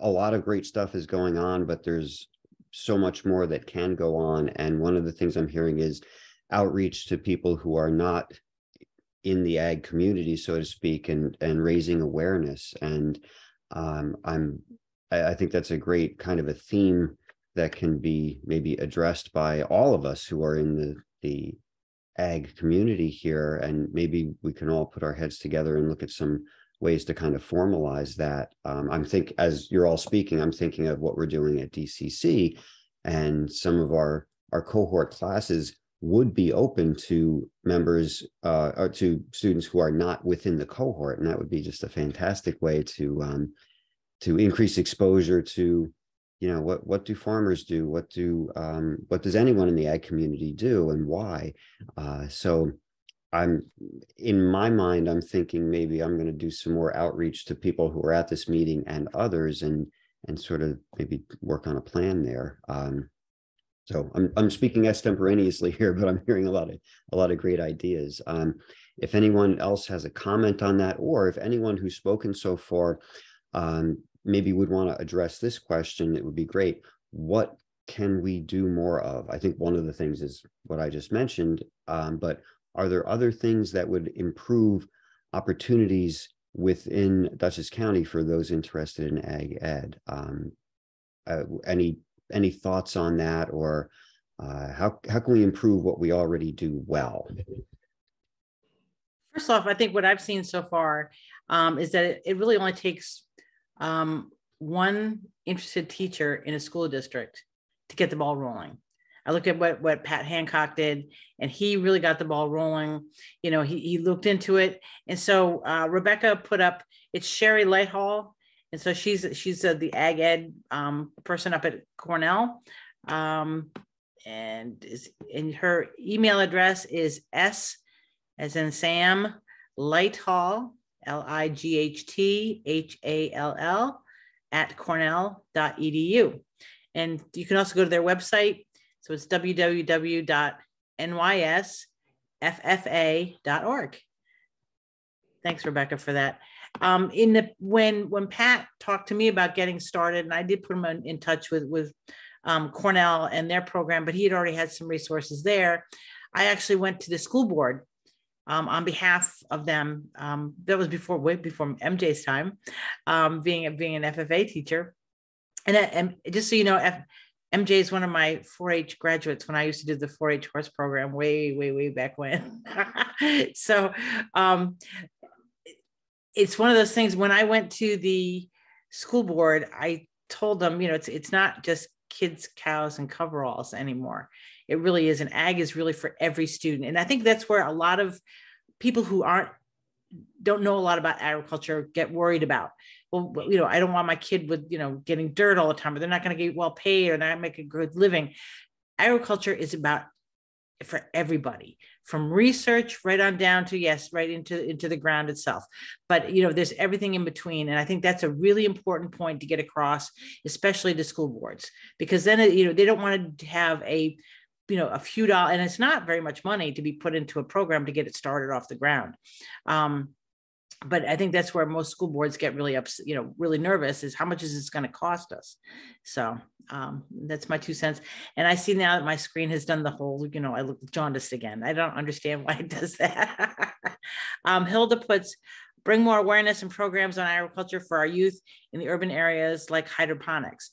lot of great stuff is going on, but there's so much more that can go on. And one of the things I'm hearing is outreach to people who are not in the ag community, so to speak, and raising awareness. And I think that's a great kind of a theme that can be maybe addressed by all of us who are in the ag community here. And maybe we can all put our heads together and look at some ways to kind of formalize that. As you're all speaking, I'm thinking of what we're doing at DCC, and some of our cohort classes would be open to members or to students who are not within the cohort. And that would be just a fantastic way to increase exposure to, what do farmers do? What does anyone in the ag community do, and why? So in my mind, I'm thinking maybe I'm going to do some more outreach to people who are at this meeting and others, and sort of maybe work on a plan there. So I'm speaking extemporaneously here, but I'm hearing a lot of great ideas. If anyone else has a comment on that, or if anyone who's spoken so far maybe would want to address this question, it would be great. What can we do more of? I think one of the things is what I just mentioned, but are there other things that would improve opportunities within Dutchess County for those interested in ag ed? Any thoughts on that, or how can we improve what we already do well? First off, I think what I've seen so far is that it really only takes one interested teacher in a school district to get the ball rolling. I look at what Pat Hancock did, and he really got the ball rolling. He looked into it. And so Rebecca put up, it's Sherry Lighthall. And so she's the ag ed person up at Cornell. And her email address is S as in Sam, Lighthall, LIGHTHALL @cornell.edu. And you can also go to their website. So it's www.nysffa.org. Thanks, Rebecca, for that. When Pat talked to me about getting started, and I did put him in touch with Cornell and their program, but he had already had some resources there. I actually went to the school board on behalf of them. That was way before MJ's time, being an FFA teacher. And just so you know, MJ is one of my 4-H graduates when I used to do the 4-H horse program way back when. So it's one of those things. When I went to the school board, I told them, it's not just kids, cows, and coveralls anymore. It really is. And ag is really for every student. And I think that's where a lot of people who don't know a lot about agriculture get worried about. Well, I don't want my kid with, getting dirt all the time, or they're not going to get well paid, or they're not making a good living. Agriculture is about for everybody, from research right on down to, yes, right into the ground itself. But, there's everything in between. And I think that's a really important point to get across, especially to school boards, because then, they don't want to have a few dollars, and it's not very much money to be put into a program to get it started off the ground. But I think that's where most school boards get really upset, really nervous, is how much is this going to cost us? So that's my 2 cents. And I see now that my screen has done the whole, I look jaundiced again. I don't understand why it does that. Hilda puts, bring more awareness and programs on agriculture for our youth in the urban areas like hydroponics.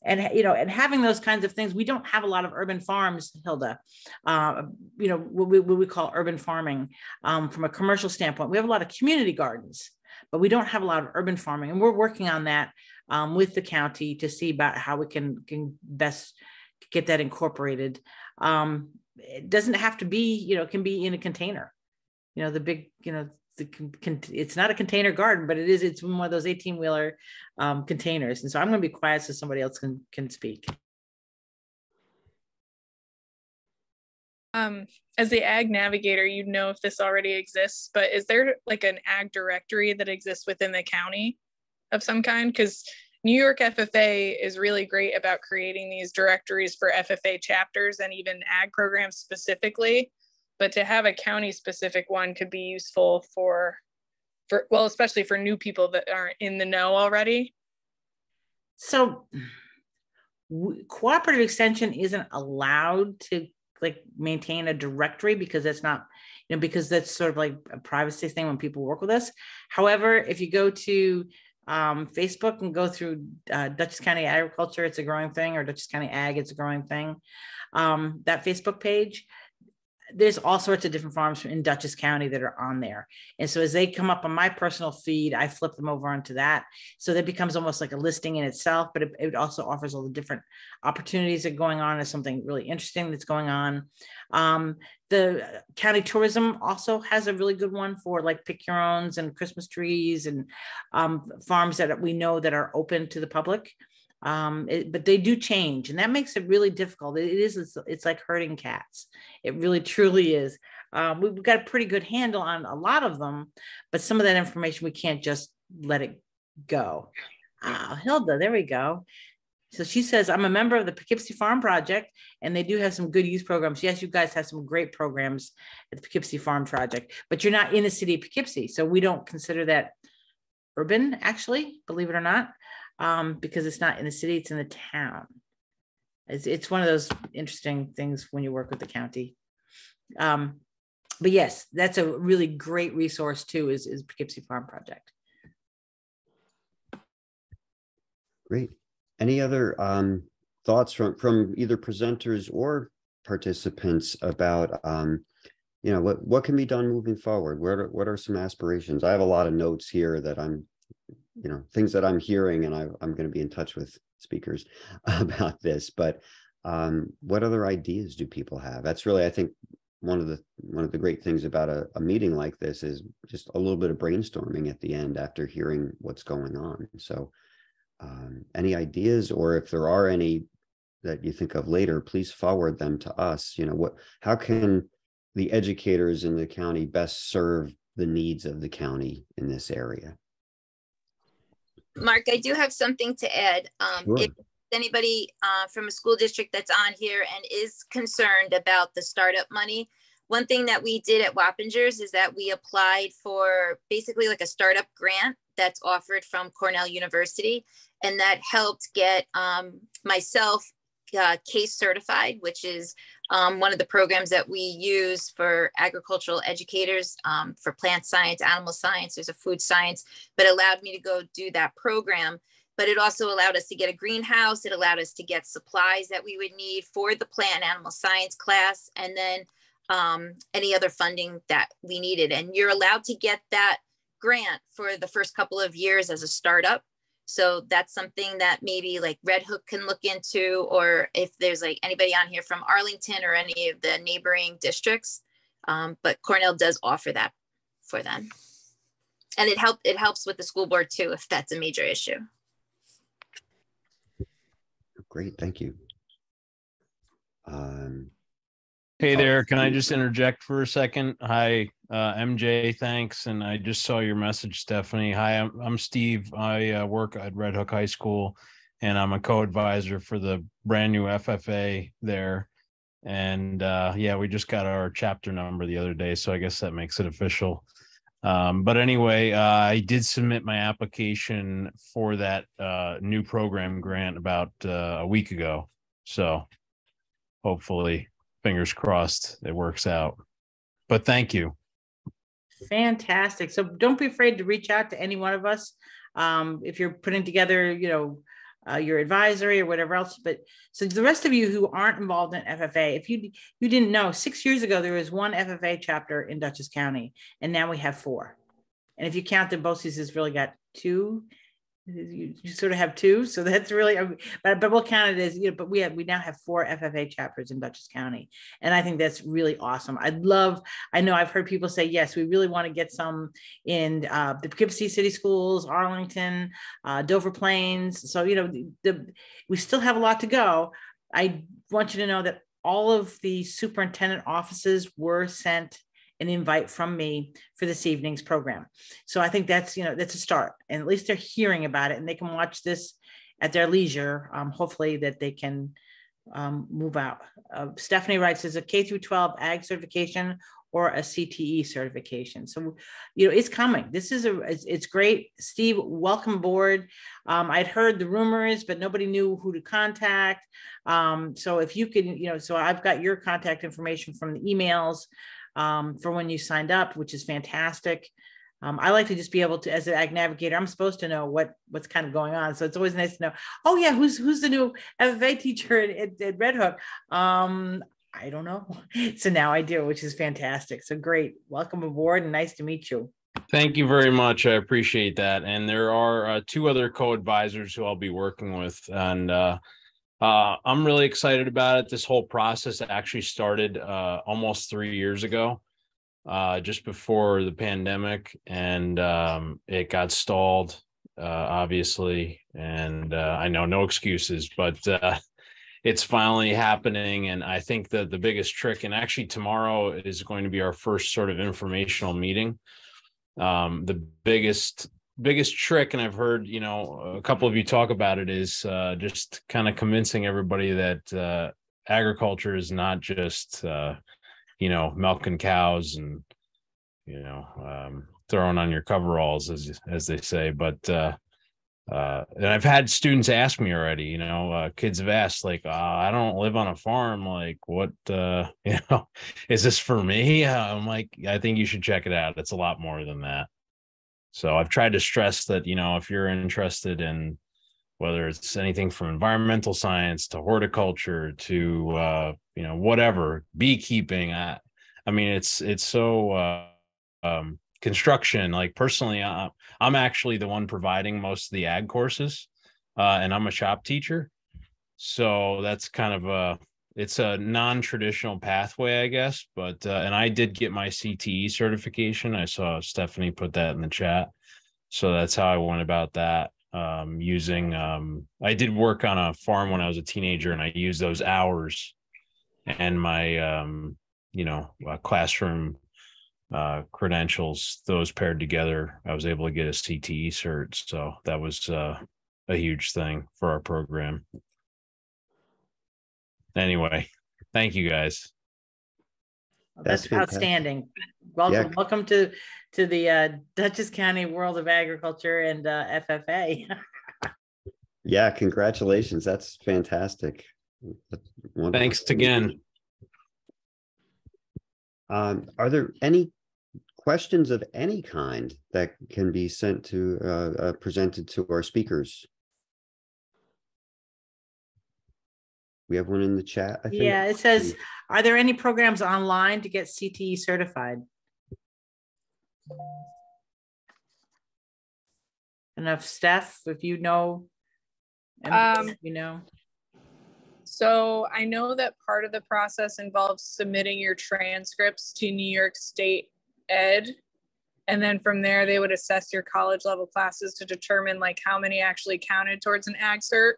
And, and having those kinds of things. We don't have a lot of urban farms, Hilda, what we call urban farming from a commercial standpoint. We have a lot of community gardens, but we don't have a lot of urban farming. And we're working on that with the county to see about how we can best get that incorporated. It doesn't have to be, it can be in a container, the big, it's not a container garden, but it's one of those 18-wheeler containers. And so I'm going to be quiet so somebody else can speak. As the ag navigator, you'd know if this already exists, but is there like an ag directory that exists within the county of some kind? Because New York FFA is really great about creating these directories for FFA chapters and even ag programs specifically. but to have a county specific one could be useful for well, especially for new people that aren't in the know already. So cooperative extension isn't allowed to like maintain a directory because that's not, because that's sort of like a privacy thing when people work with us. However, if you go to Facebook and go through Dutchess County Agriculture, it's a growing thing, or Dutchess County Ag, it's a growing thing. That Facebook page, there's all sorts of different farms in Dutchess County that are on there. And so as they come up on my personal feed, I flip them over onto that. So that becomes almost like a listing in itself, but it also offers all the different opportunities that are going on as something really interesting that's going on. The county tourism also has a really good one for like pick your owns and Christmas trees and farms that we know that are open to the public. But they do change, and that makes it really difficult. It's like herding cats. It really truly is. We've got a pretty good handle on a lot of them, but some of that information we can't just let it go. Hilda, there we go. So she says, I'm a member of the Poughkeepsie Farm Project, and they do have some good youth programs. Yes, you guys have some great programs at the Poughkeepsie Farm Project, but you're not in the city of Poughkeepsie, so we don't consider that urban, actually, believe it or not. Because it's not in the city, it's in the town. It's one of those interesting things when you work with the county. But yes, that's a really great resource too, is Poughkeepsie Farm Project. Great. Any other thoughts from either presenters or participants about what can be done moving forward? What are some aspirations? I have a lot of notes here that I'm things that I'm hearing, and I'm going to be in touch with speakers about this, but what other ideas do people have? That's really, I think, one of the great things about a meeting like this is just a little bit of brainstorming at the end after hearing what's going on. So any ideas, or if there are any that you think of later, please forward them to us. How can the educators in the county best serve the needs of the county in this area? Mark, I do have something to add. Sure. If anybody from a school district that's on here and is concerned about the startup money, one thing that we did at Wappingers is that we applied for basically like a startup grant that's offered from Cornell University. And that helped get myself CASE certified, which is one of the programs that we use for agricultural educators for plant science, animal science, there's a food science, but allowed me to go do that program. But it also allowed us to get a greenhouse. It allowed us to get supplies that we would need for the plant animal science class, and then any other funding that we needed. And you're allowed to get that grant for the first couple of years as a startup. So that's something that maybe like Red Hook can look into, or if there's like anybody on here from Arlington or any of the neighboring districts. But Cornell does offer that for them. And it helps with the school board too, if that's a major issue. Great, thank you. Hey there, can I just interject for a second? Hi, MJ, thanks. And I just saw your message, Stephanie. Hi, I'm Steve. I work at Red Hook High School, and I'm a co-advisor for the brand new FFA there. And yeah, we just got our chapter number the other day, so I guess that makes it official. But anyway, I did submit my application for that new program grant about a week ago. So hopefully, fingers crossed, it works out. But thank you. Fantastic. So don't be afraid to reach out to any one of us if you're putting together, your advisory or whatever else. But so the rest of you who aren't involved in FFA, if you didn't know, 6 years ago, there was one FFA chapter in Dutchess County, and now we have 4. And if you count the BOCES has really got 2, you sort of have 2. So that's really, but we'll count it as, but we now have 4 FFA chapters in Dutchess County. And I think that's really awesome. I know I've heard people say, yes, we really want to get some in the Poughkeepsie City Schools, Arlington, Dover Plains. So, we still have a lot to go. I want you to know that all of the superintendent offices were sent an invite from me for this evening's program. So I think that's a start, and at least they're hearing about it, and they can watch this at their leisure. Hopefully that they can move out. Stephanie writes, is a K through 12 ag certification or a CTE certification? So, it's coming. It's great. Steve, welcome aboard. I'd heard the rumors, but nobody knew who to contact. So if you can, so I've got your contact information from the emails for when you signed up, which is fantastic. I like to just be able to, as an ag navigator, I'm supposed to know what's kind of going on. So it's always nice to know, oh yeah, who's the new FFA teacher at Red Hook? I don't know. So now I do, which is fantastic. So great. Welcome aboard and nice to meet you. Thank you very much. I appreciate that. And there are 2 other co-advisors who I'll be working with. And I'm really excited about it. This whole process actually started almost 3 years ago. Just before the pandemic, and it got stalled, obviously. And I know no excuses, but it's finally happening. And I think that the biggest trick, and actually tomorrow is going to be our first sort of informational meeting. The biggest trick, and I've heard, a couple of you talk about it, is just kind of convincing everybody that agriculture is not just milking cows and throwing on your coveralls, as they say. But and I've had students ask me already, kids have asked, like, I don't live on a farm, like, what is this for me? I'm like, I think you should check it out. It's a lot more than that. So I've tried to stress that, if you're interested in whether it's anything from environmental science to horticulture to whatever, beekeeping, I mean, it's so construction. Like, personally, I'm actually the one providing most of the ag courses, and I'm a shop teacher. So that's kind of it's a non-traditional pathway, I guess. But and I did get my CTE certification. I saw Stephanie put that in the chat. So that's how I went about that. I did work on a farm when I was a teenager, and I used those hours and my classroom credentials, those paired together. I was able to get a CTE cert. So that was a huge thing for our program. Anyway, thank you guys. That's outstanding. Welcome to the Dutchess County World of Agriculture and FFA. Yeah, congratulations. That's fantastic. Thanks again. Are there any questions of any kind that can be sent to presented to our speakers? We have one in the chat, I think. Yeah, it says, are there any programs online to get CTE certified? Enough, Steph, if you know. So I know that part of the process involves submitting your transcripts to New York State Ed. And then from there, they would assess your college level classes to determine like how many actually counted towards an ag cert.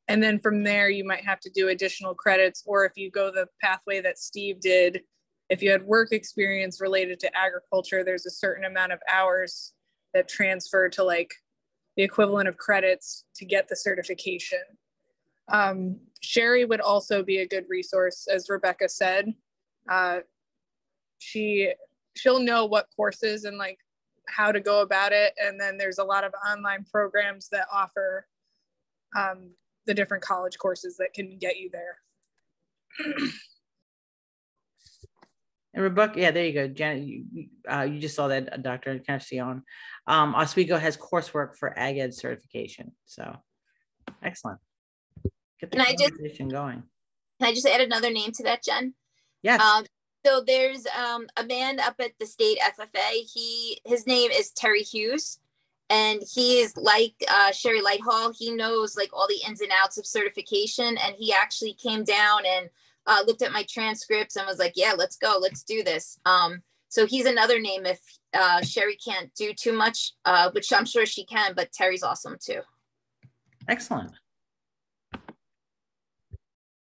And then from there, you might have to do additional credits, or if you go the pathway that Steve did, if you had work experience related to agriculture, there's a certain amount of hours that transfer to like the equivalent of credits to get the certification. Sherry would also be a good resource, as Rebecca said. She'll know what courses and like how to go about it. And then there's a lot of online programs that offer the different college courses that can get you there. And Rebecca, yeah, there you go, Janet. You just saw that, Dr. Castellon. Oswego has coursework for Ag Ed certification. So excellent. Get the conversation going. Can I just add another name to that, Jen? Yes. So there's a man up at the state FFA. His name is Terry Hughes. And he is like Sherry Lighthall. He knows like all the ins and outs of certification. And he actually came down and looked at my transcripts and was like, yeah, let's go. Let's do this. So he's another name if Sherry can't do too much, which I'm sure she can, but Terry's awesome too. Excellent.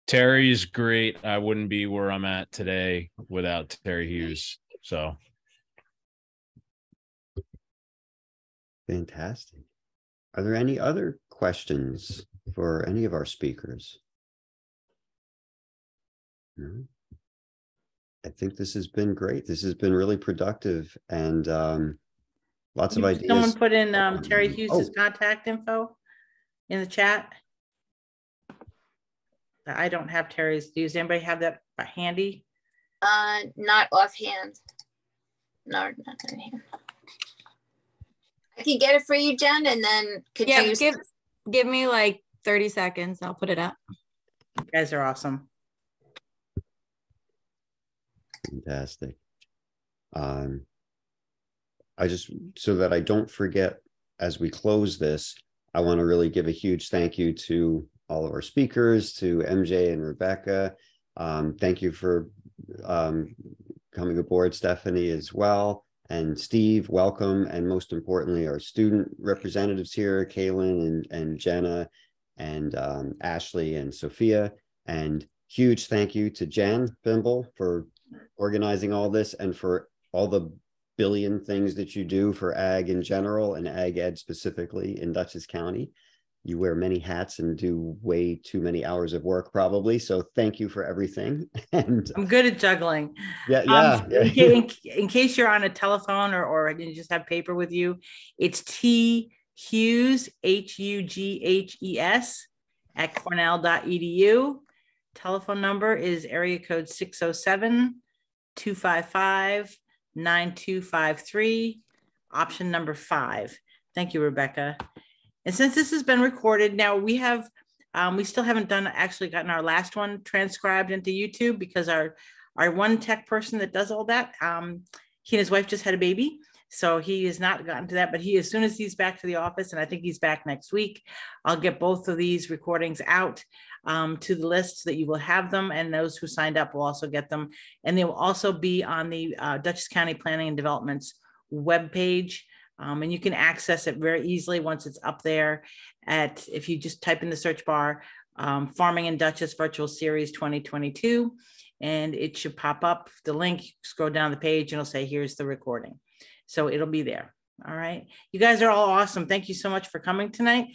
Terry's great. I wouldn't be where I'm at today without Terry Hughes. So. Fantastic. Are there any other questions for any of our speakers? No. I think this has been great. This has been really productive, and lots of ideas. Someone put in Terry Hughes' Oh. contact info in the chat. I don't have Terry's. Does anybody have that handy? Not offhand. No, not offhand. I can get it for you, Jen, and then could Yeah, you give me like 30 seconds. I'll put it up. You guys are awesome. Fantastic. I just, so that I don't forget as we close this, I want to really give a huge thank you to all of our speakers, to MJ and Rebecca. Thank you for coming aboard, Stephanie, as well. And Steve, welcome. And most importantly, our student representatives here, Kaylin and Jenna and Ashley and Sophia. And huge thank you to Jen Fimble for organizing all this and for all the billion things that you do for ag in general and ag ed specifically in Dutchess County. You wear many hats and do way too many hours of work probably. So thank you for everything. And I'm good at juggling. Yeah. In case you're on a telephone or you just have paper with you, it's T Hughes, HUGHES at cornell.edu. Telephone number is area code 607-255-9253, option number 5. Thank you, Rebecca. And since this has been recorded, now we have, we still haven't gotten our last one transcribed into YouTube because our one tech person that does all that, he and his wife just had a baby. So he has not gotten to that, but as soon as he's back to the office, and I think he's back next week, I'll get both of these recordings out to the list so that you will have them. And those who signed up will also get them. And they will also be on the Dutchess County Planning and Development's webpage. And you can access it very easily once it's up there if you just type in the search bar, Farming in Dutchess Virtual Series 2022, and it should pop up the link, scroll down the page and it'll say, here's the recording. So it'll be there. All right. You guys are all awesome. Thank you so much for coming tonight.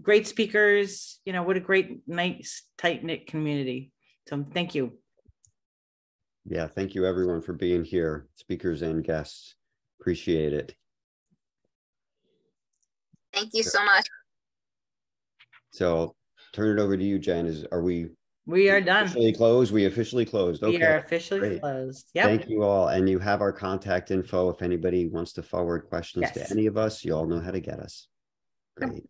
Great speakers, what a great, nice, tight-knit community. So thank you. Yeah. Thank you everyone for being here, speakers and guests. Appreciate it. Thank you so much. So turn it over to you, Jen. We are done. Officially closed? We officially closed. Okay. We are officially Great. closed. Yep. Thank you all. And you have our contact info. If anybody wants to forward questions Yes. to any of us, you all know how to get us. Great.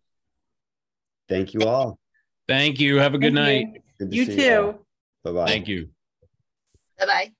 Thank you all. Thank you. Have a good night. Good to You see too. Bye-bye. Thank you. Bye-bye.